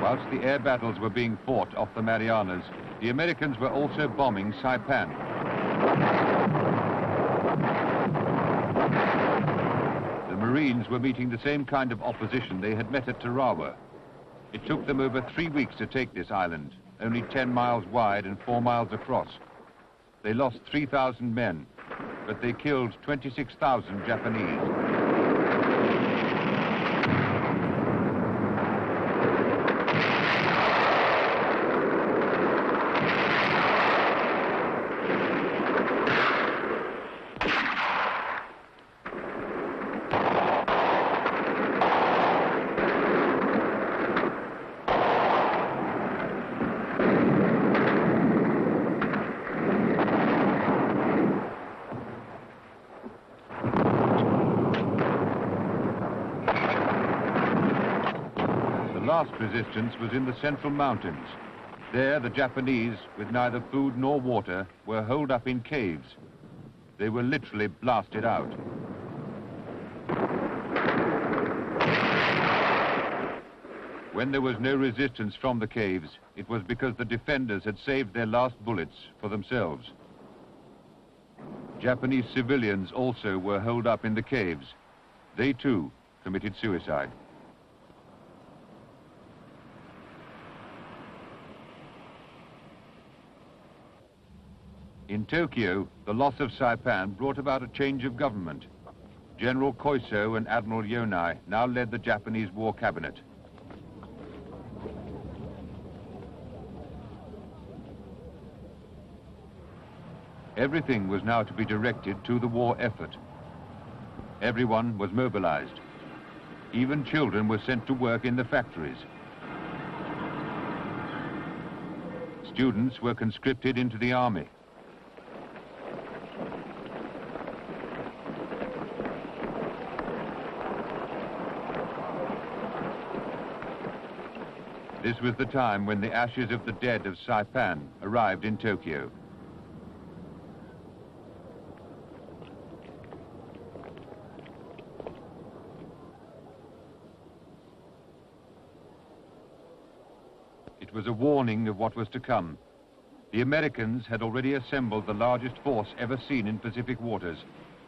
Whilst the air battles were being fought off the Marianas, the Americans were also bombing Saipan. The Marines were meeting the same kind of opposition they had met at Tarawa. It took them over 3 weeks to take this island, only 10 miles wide and 4 miles across. They lost 3,000 men, but they killed 26,000 Japanese. The last resistance was in the central mountains. There, the Japanese, with neither food nor water, were holed up in caves. They were literally blasted out. When there was no resistance from the caves, it was because the defenders had saved their last bullets for themselves. Japanese civilians also were holed up in the caves. They too committed suicide. In Tokyo, the loss of Saipan brought about a change of government. General Koiso and Admiral Yonai now led the Japanese war cabinet. Everything was now to be directed to the war effort. Everyone was mobilized. Even children were sent to work in the factories. Students were conscripted into the army. This was the time when the ashes of the dead of Saipan arrived in Tokyo. It was a warning of what was to come. The Americans had already assembled the largest force ever seen in Pacific waters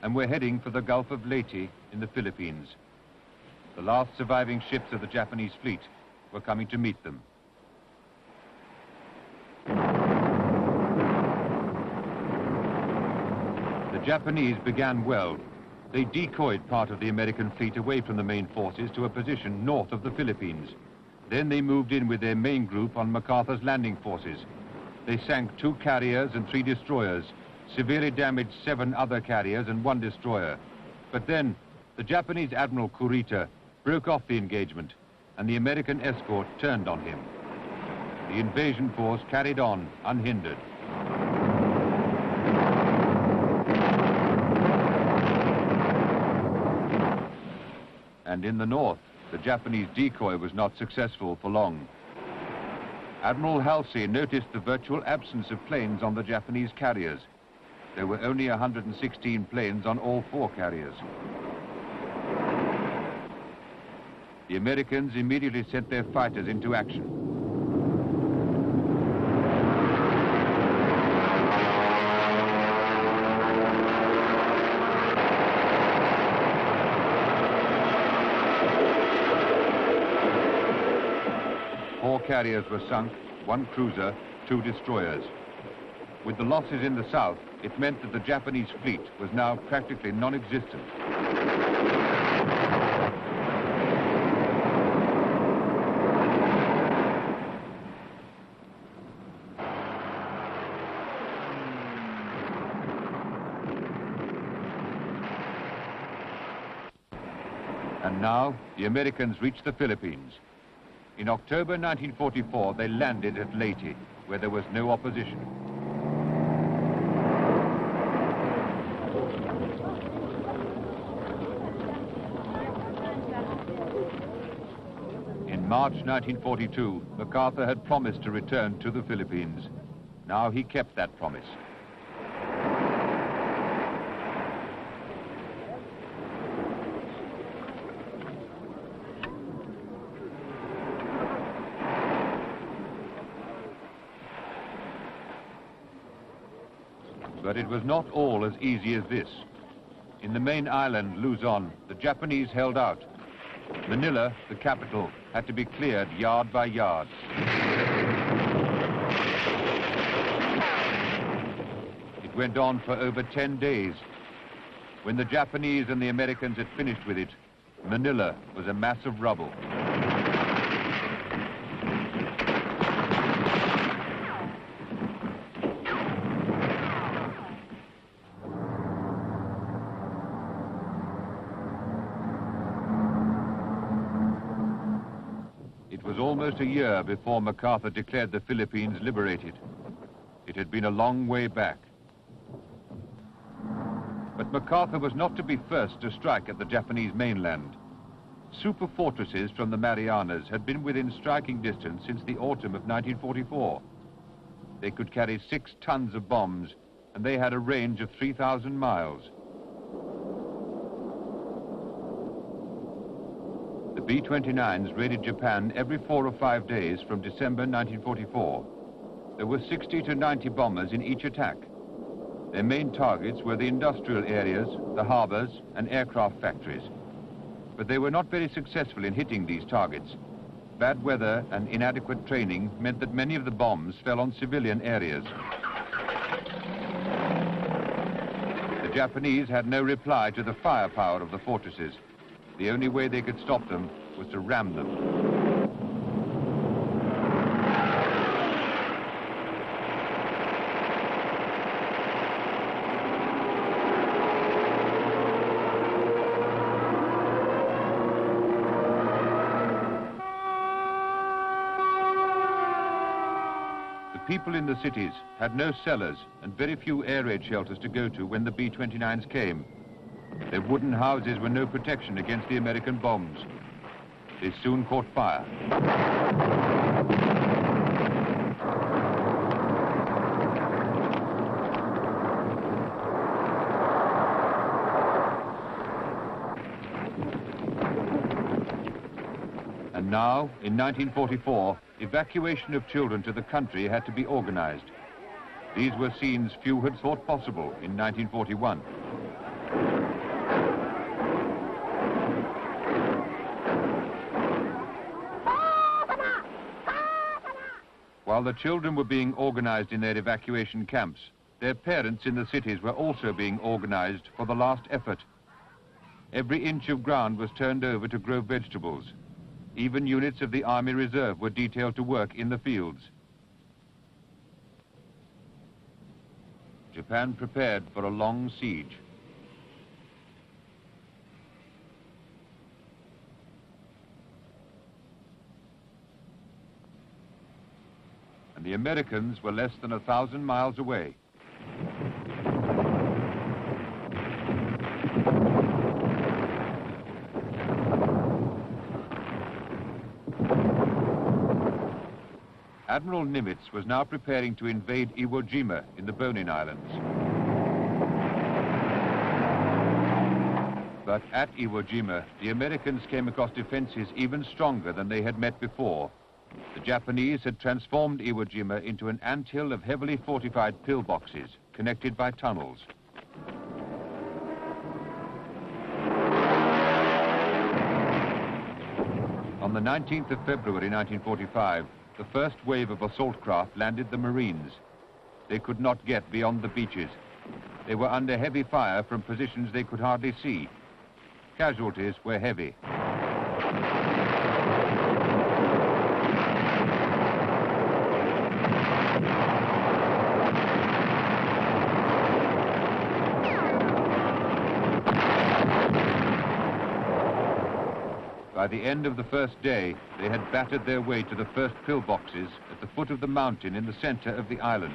and were heading for the Gulf of Leyte in the Philippines. The last surviving ships of the Japanese fleet were coming to meet them. The Japanese began well. They decoyed part of the American fleet away from the main forces to a position north of the Philippines. Then they moved in with their main group on MacArthur's landing forces. They sank 2 carriers and 3 destroyers, severely damaged 7 other carriers and 1 destroyer. But then the Japanese Admiral Kurita broke off the engagement, and the American escort turned on him. The invasion force carried on unhindered. And in the north, the Japanese decoy was not successful for long. Admiral Halsey noticed the virtual absence of planes on the Japanese carriers. There were only 116 planes on all 4 carriers. The Americans immediately sent their fighters into action. Four carriers were sunk, 1 cruiser, 2 destroyers. With the losses in the south, it meant that the Japanese fleet was now practically non-existent. And now, the Americans reached the Philippines. In October 1944, they landed at Leyte, where there was no opposition. In March 1942, MacArthur had promised to return to the Philippines. Now he kept that promise. But it was not all as easy as this. In the main island, Luzon, the Japanese held out. Manila, the capital, had to be cleared yard by yard. It went on for over 10 days. When the Japanese and the Americans had finished with it, Manila was a mass of rubble. Almost a year before MacArthur declared the Philippines liberated. It had been a long way back. But MacArthur was not to be first to strike at the Japanese mainland. Super fortresses from the Marianas had been within striking distance since the autumn of 1944. They could carry 6 tons of bombs, and they had a range of 3,000 miles. The B-29s raided Japan every 4 or 5 days from December 1944. There were 60 to 90 bombers in each attack. Their main targets were the industrial areas, the harbors, and aircraft factories. But they were not very successful in hitting these targets. Bad weather and inadequate training meant that many of the bombs fell on civilian areas. The Japanese had no reply to the firepower of the fortresses. The only way they could stop them was to ram them. People in the cities had no cellars and very few air raid shelters to go to when the B-29s came. Their wooden houses were no protection against the American bombs. They soon caught fire. And now, in 1944, evacuation of children to the country had to be organized. These were scenes few had thought possible in 1941. While the children were being organized in their evacuation camps, their parents in the cities were also being organized for the last effort. Every inch of ground was turned over to grow vegetables. Even units of the Army Reserve were detailed to work in the fields. Japan prepared for a long siege. And the Americans were less than 1,000 miles away. Admiral Nimitz was now preparing to invade Iwo Jima in the Bonin Islands. But at Iwo Jima, the Americans came across defenses even stronger than they had met before. The Japanese had transformed Iwo Jima into an anthill of heavily fortified pillboxes, connected by tunnels. On the 19th of February 1945, the first wave of assault craft landed the Marines. They could not get beyond the beaches. They were under heavy fire from positions they could hardly see. Casualties were heavy. By the end of the first day, they had battered their way to the first pillboxes at the foot of the mountain in the center of the island.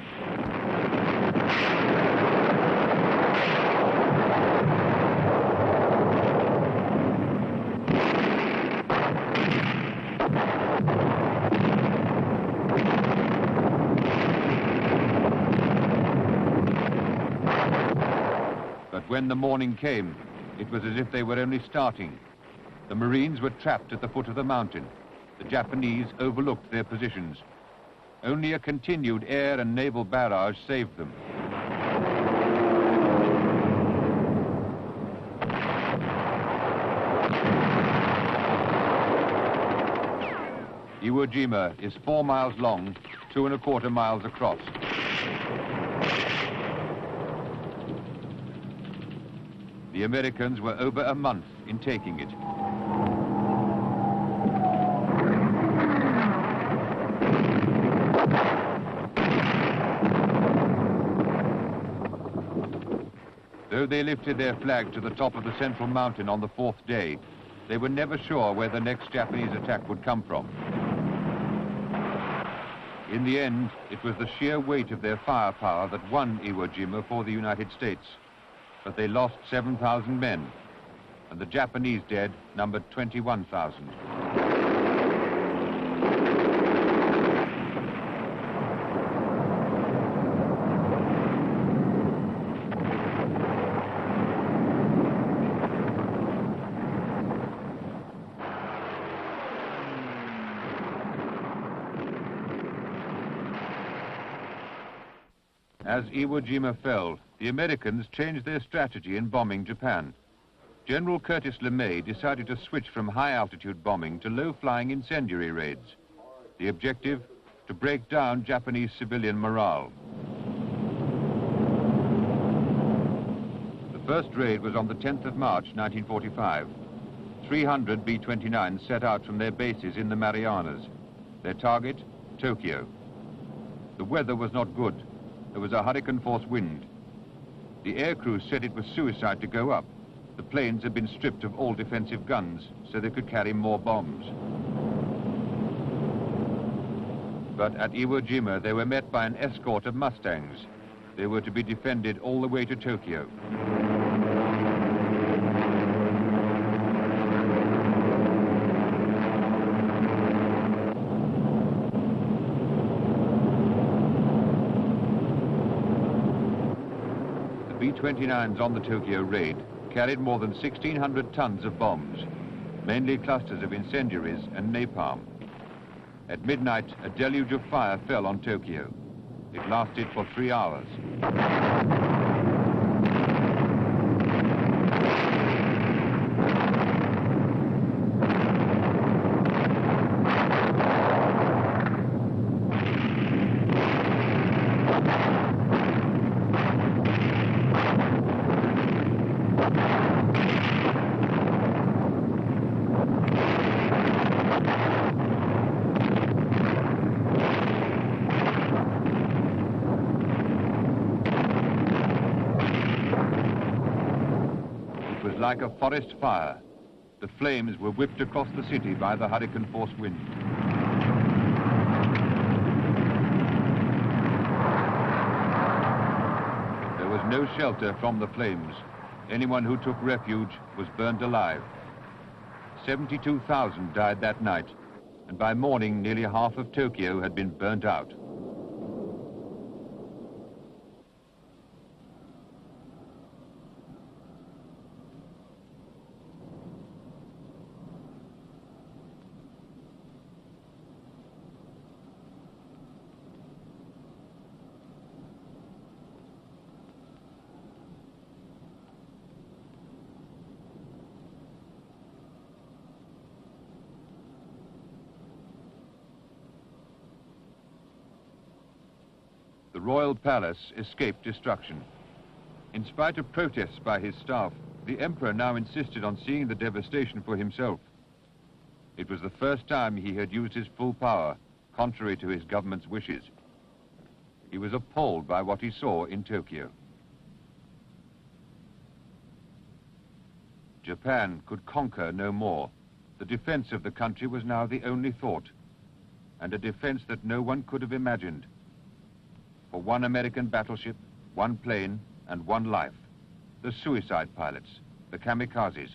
But when the morning came, it was as if they were only starting. The Marines were trapped at the foot of the mountain. The Japanese overlooked their positions. Only a continued air and naval barrage saved them. Iwo Jima is 4 miles long, 2¼ miles across. The Americans were over a month in taking it. Though they lifted their flag to the top of the central mountain on the 4th day, they were never sure where the next Japanese attack would come from. In the end, it was the sheer weight of their firepower that won Iwo Jima for the United States. But they lost 7,000 men, and the Japanese dead numbered 21,000. As Iwo Jima fell, the Americans changed their strategy in bombing Japan. General Curtis LeMay decided to switch from high-altitude bombing to low-flying incendiary raids. The objective, to break down Japanese civilian morale. first raid was on the 10th of March, 1945. 300 B-29s set out from their bases in the Marianas. Their target, Tokyo. The weather was not good. There was a hurricane-force wind. The aircrew said it was suicide to go up. The planes had been stripped of all defensive guns, so they could carry more bombs. But at Iwo Jima, they were met by an escort of Mustangs. They were to be defended all the way to Tokyo. The B-29s on the Tokyo raid carried more than 1,600 tons of bombs, mainly clusters of incendiaries and napalm. At midnight, a deluge of fire fell on Tokyo. It lasted for 3 hours. Like a forest fire, the flames were whipped across the city by the hurricane-force wind. There was no shelter from the flames. Anyone who took refuge was burned alive. 72,000 died that night, and by morning nearly half of Tokyo had been burnt out. The royal palace escaped destruction. In spite of protests by his staff, the emperor now insisted on seeing the devastation for himself. It was the first time he had used his full power, contrary to his government's wishes. He was appalled by what he saw in Tokyo. Japan could conquer no more. The defense of the country was now the only thought, and a defense that no one could have imagined. For one American battleship, one plane, and one life. The suicide pilots, the kamikazes.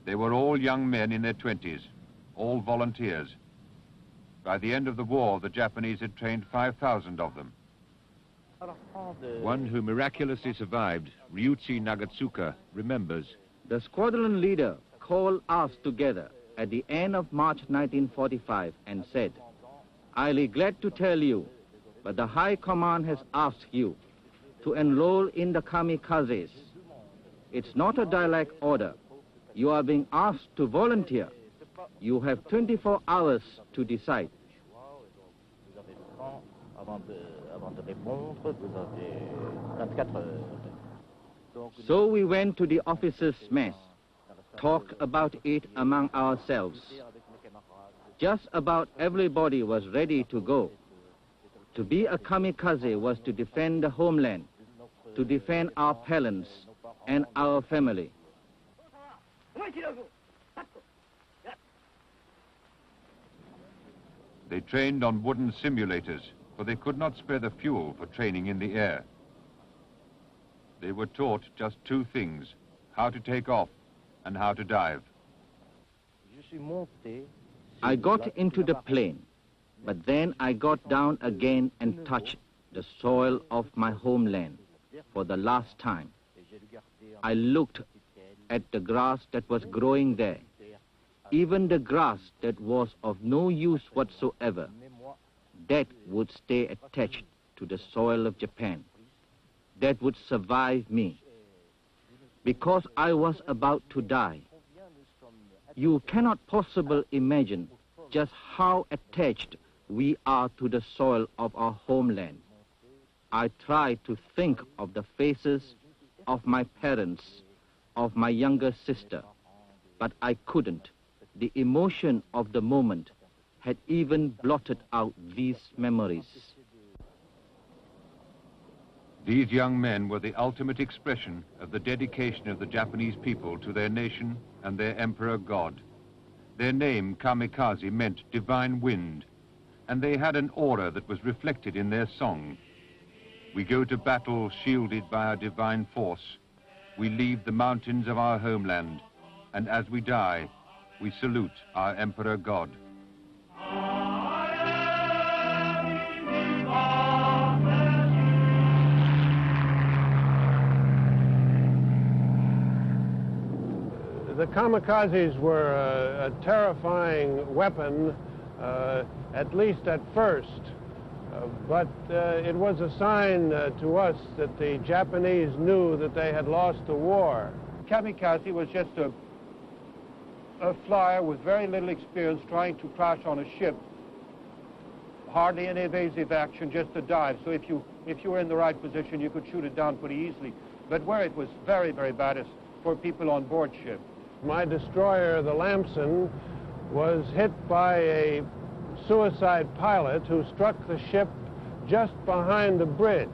They were all young men in their 20s, all volunteers. By the end of the war, the Japanese had trained 5,000 of them. One who miraculously survived, Ryuichi Nagatsuka, remembers. The squadron leader called us together at the end of March 1945 and said, "I'll be glad to tell you, but the High Command has asked you to enroll in the kamikazes. It's not a direct order. You are being asked to volunteer. You have 24 hours to decide." So we went to the officers' mess, talked about it among ourselves. Just about everybody was ready to go. To be a kamikaze was to defend the homeland, to defend our parents and our family. They trained on wooden simulators, for they could not spare the fuel for training in the air. They were taught just two things, how to take off and how to dive. I got into the plane, but then I got down again and touched the soil of my homeland for the last time. I looked at the grass that was growing there, even the grass that was of no use whatsoever, that would stay attached to the soil of Japan, that would survive me, because I was about to die. You cannot possibly imagine just how attached we are to the soil of our homeland. I tried to think of the faces of my parents, of my younger sister, but I couldn't. The emotion of the moment had even blotted out these memories. These young men were the ultimate expression of the dedication of the Japanese people to their nation and their emperor god. Their name, kamikaze, meant divine wind, and they had an aura that was reflected in their song. We go to battle shielded by our divine force. We leave the mountains of our homeland, and as we die, we salute our emperor god. The kamikazes were a terrifying weapon, at least at first, but it was a sign to us that the Japanese knew that they had lost the war. Kamikaze was just a flyer with very little experience trying to crash on a ship. Hardly any evasive action, just a dive. So if you were in the right position, you could shoot it down pretty easily. But where it was very, very bad is for people on board ship. My destroyer, the Lamson, was hit by a suicide pilot who struck the ship just behind the bridge.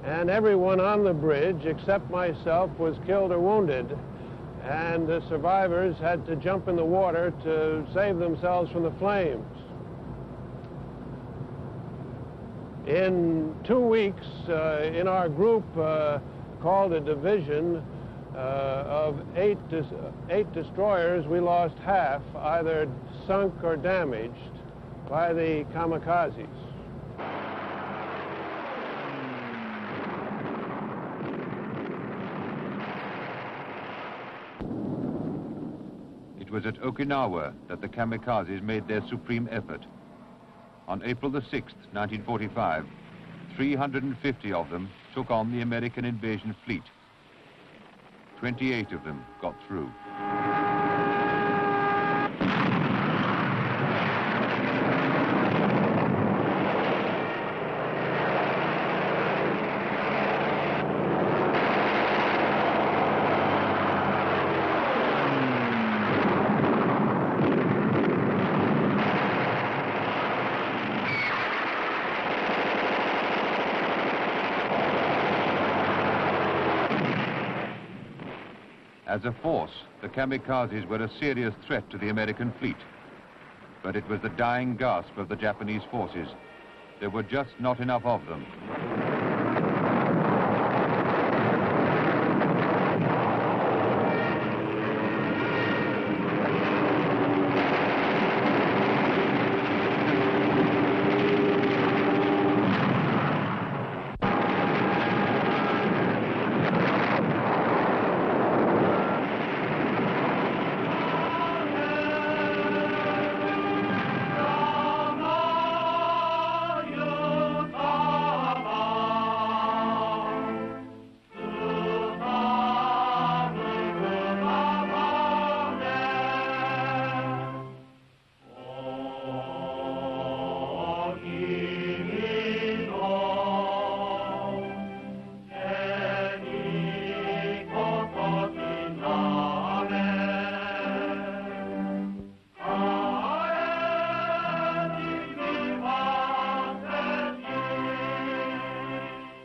And everyone on the bridge, except myself, was killed or wounded. And the survivors had to jump in the water to save themselves from the flames. In 2 weeks, in our group called a division, of eight destroyers, we lost half, either sunk or damaged by the kamikazes. It was at Okinawa that the kamikazes made their supreme effort. On April the 6th, 1945, 350 of them took on the American invasion fleet. 28 of them got through. As a force, the kamikazes were a serious threat to the American fleet. But it was the dying gasp of the Japanese forces. There were just not enough of them.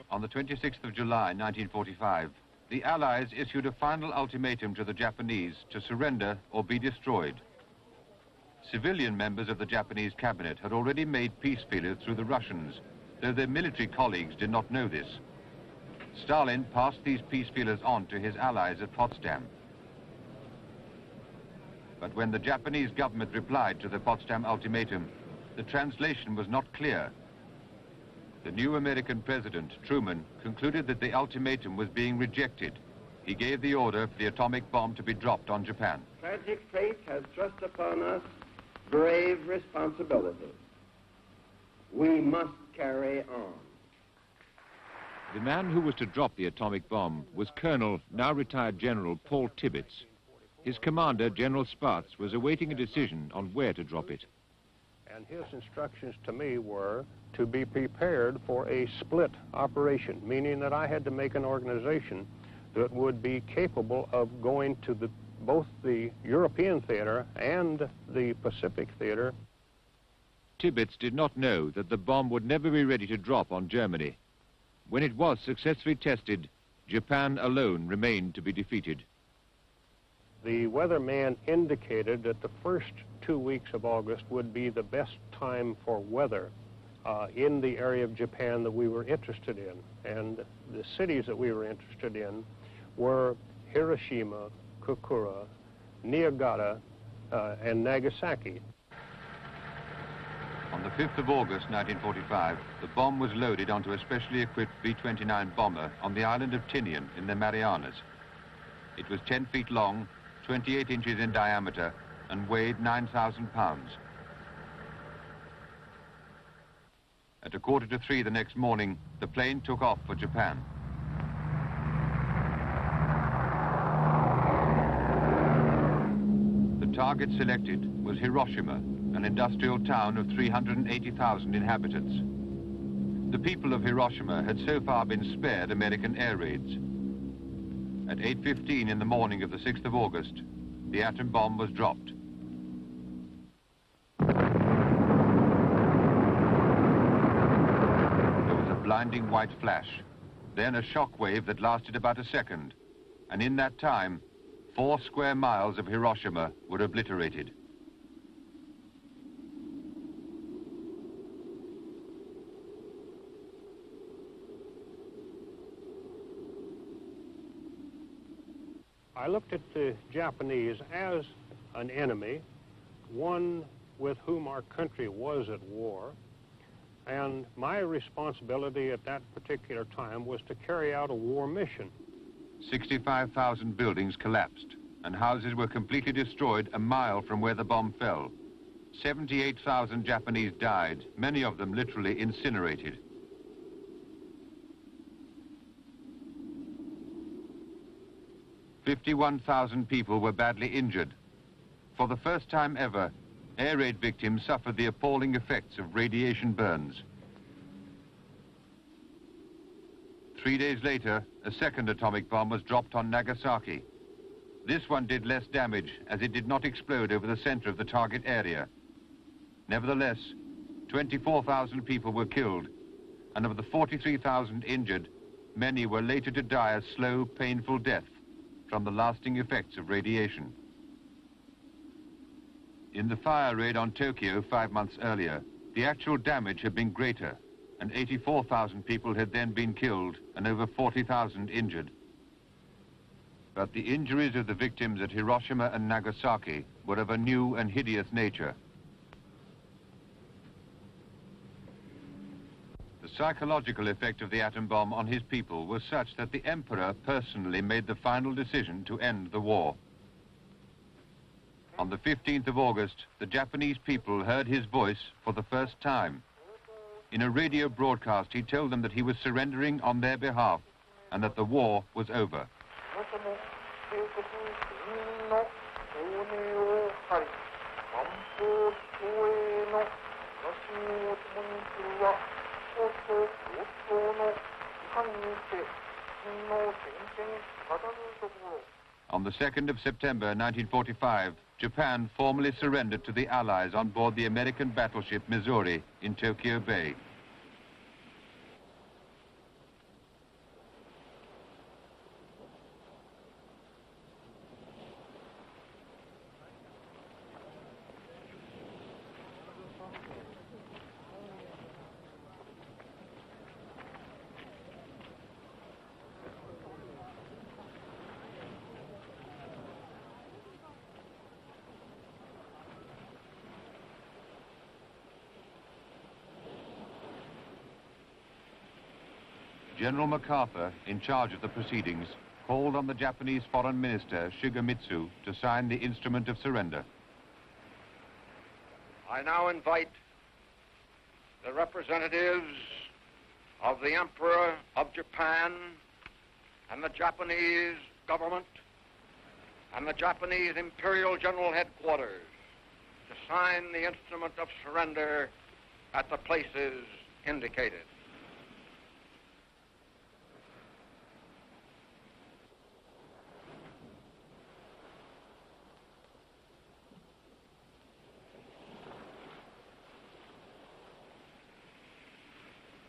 On the 26th of July, 1945, the Allies issued a final ultimatum to the Japanese to surrender or be destroyed. Civilian members of the Japanese cabinet had already made peace feelers through the Russians, though their military colleagues did not know this. Stalin passed these peace feelers on to his allies at Potsdam. But when the Japanese government replied to the Potsdam ultimatum, the translation was not clear. The new American president, Truman, concluded that the ultimatum was being rejected. He gave the order for the atomic bomb to be dropped on Japan. Tragic fate has thrust upon us grave responsibility. We must carry on. The man who was to drop the atomic bomb was Colonel, now retired General Paul Tibbets. His commander, General Spaatz, was awaiting a decision on where to drop it. And his instructions to me were to be prepared for a split operation, meaning that I had to make an organization that would be capable of going to both the European theater and the Pacific theater. Tibbets did not know that the bomb would never be ready to drop on Germany. When it was successfully tested, Japan alone remained to be defeated. The weatherman indicated that the first 2 weeks of August would be the best time for weather in the area of Japan that we were interested in. And the cities that we were interested in were Hiroshima, Kokura, Niigata, and Nagasaki. On the 5th of August 1945, the bomb was loaded onto a specially equipped B-29 bomber on the island of Tinian in the Marianas. It was 10 feet long, 28 inches in diameter, and weighed 9,000 pounds. At 2:45 the next morning, the plane took off for Japan. The target selected was Hiroshima, an industrial town of 380,000 inhabitants. The people of Hiroshima had so far been spared American air raids. At 8:15 in the morning of the 6th of August, the atom bomb was dropped. There was a blinding white flash, then a shock wave that lasted about a second, and in that time, 4 square miles of Hiroshima were obliterated. I looked at the Japanese as an enemy, one with whom our country was at war, and my responsibility at that particular time was to carry out a war mission. 65,000 buildings collapsed, and houses were completely destroyed a mile from where the bomb fell. 78,000 Japanese died, many of them literally incinerated. "51,000 people were badly injured. For the first time ever, air raid victims suffered the appalling effects of radiation burns. 3 days later, a second atomic bomb was dropped on Nagasaki. This one did less damage as it did not explode over the center of the target area. Nevertheless, 24,000 people were killed, and of the 43,000 injured, many were later to die a slow, painful death from the lasting effects of radiation. In the fire raid on Tokyo 5 months earlier, the actual damage had been greater, and 84,000 people had then been killed and over 40,000 injured. But the injuries of the victims at Hiroshima and Nagasaki were of a new and hideous nature. The psychological effect of the atom bomb on his people was such that the emperor personally made the final decision to end the war. On the 15th of August, the Japanese people heard his voice for the first time. In a radio broadcast, he told them that he was surrendering on their behalf and that the war was over. On the 2nd of September 1945, Japan formally surrendered to the Allies on board the American battleship Missouri in Tokyo Bay. General MacArthur, in charge of the proceedings, called on the Japanese Foreign Minister, Shigemitsu, to sign the instrument of surrender. I now invite the representatives of the Emperor of Japan and the Japanese government and the Japanese Imperial General Headquarters to sign the instrument of surrender at the places indicated.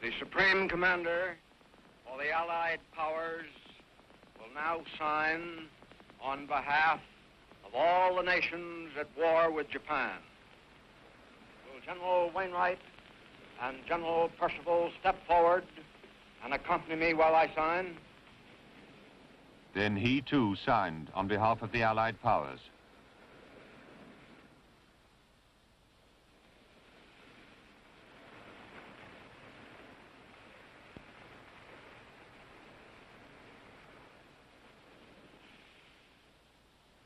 The Supreme Commander for the Allied powers will now sign on behalf of all the nations at war with Japan. Will General Wainwright and General Percival step forward and accompany me while I sign? Then he too signed on behalf of the Allied powers.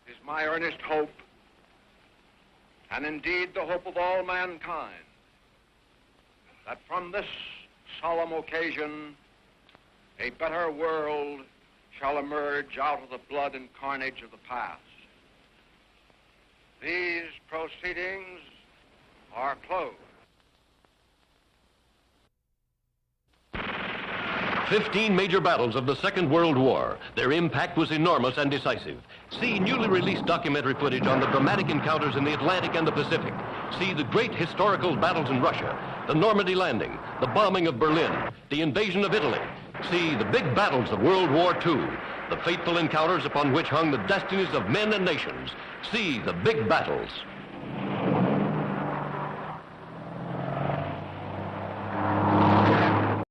It is my earnest hope, and indeed the hope of all mankind, that from this solemn occasion, a better world shall emerge out of the blood and carnage of the past. These proceedings are closed. 15 major battles of the Second World War. Their impact was enormous and decisive. See newly released documentary footage on the dramatic encounters in the Atlantic and the Pacific. See the great historical battles in Russia, the Normandy landing, the bombing of Berlin, the invasion of Italy. See the big battles of World War II, the fateful encounters upon which hung the destinies of men and nations. See the big battles.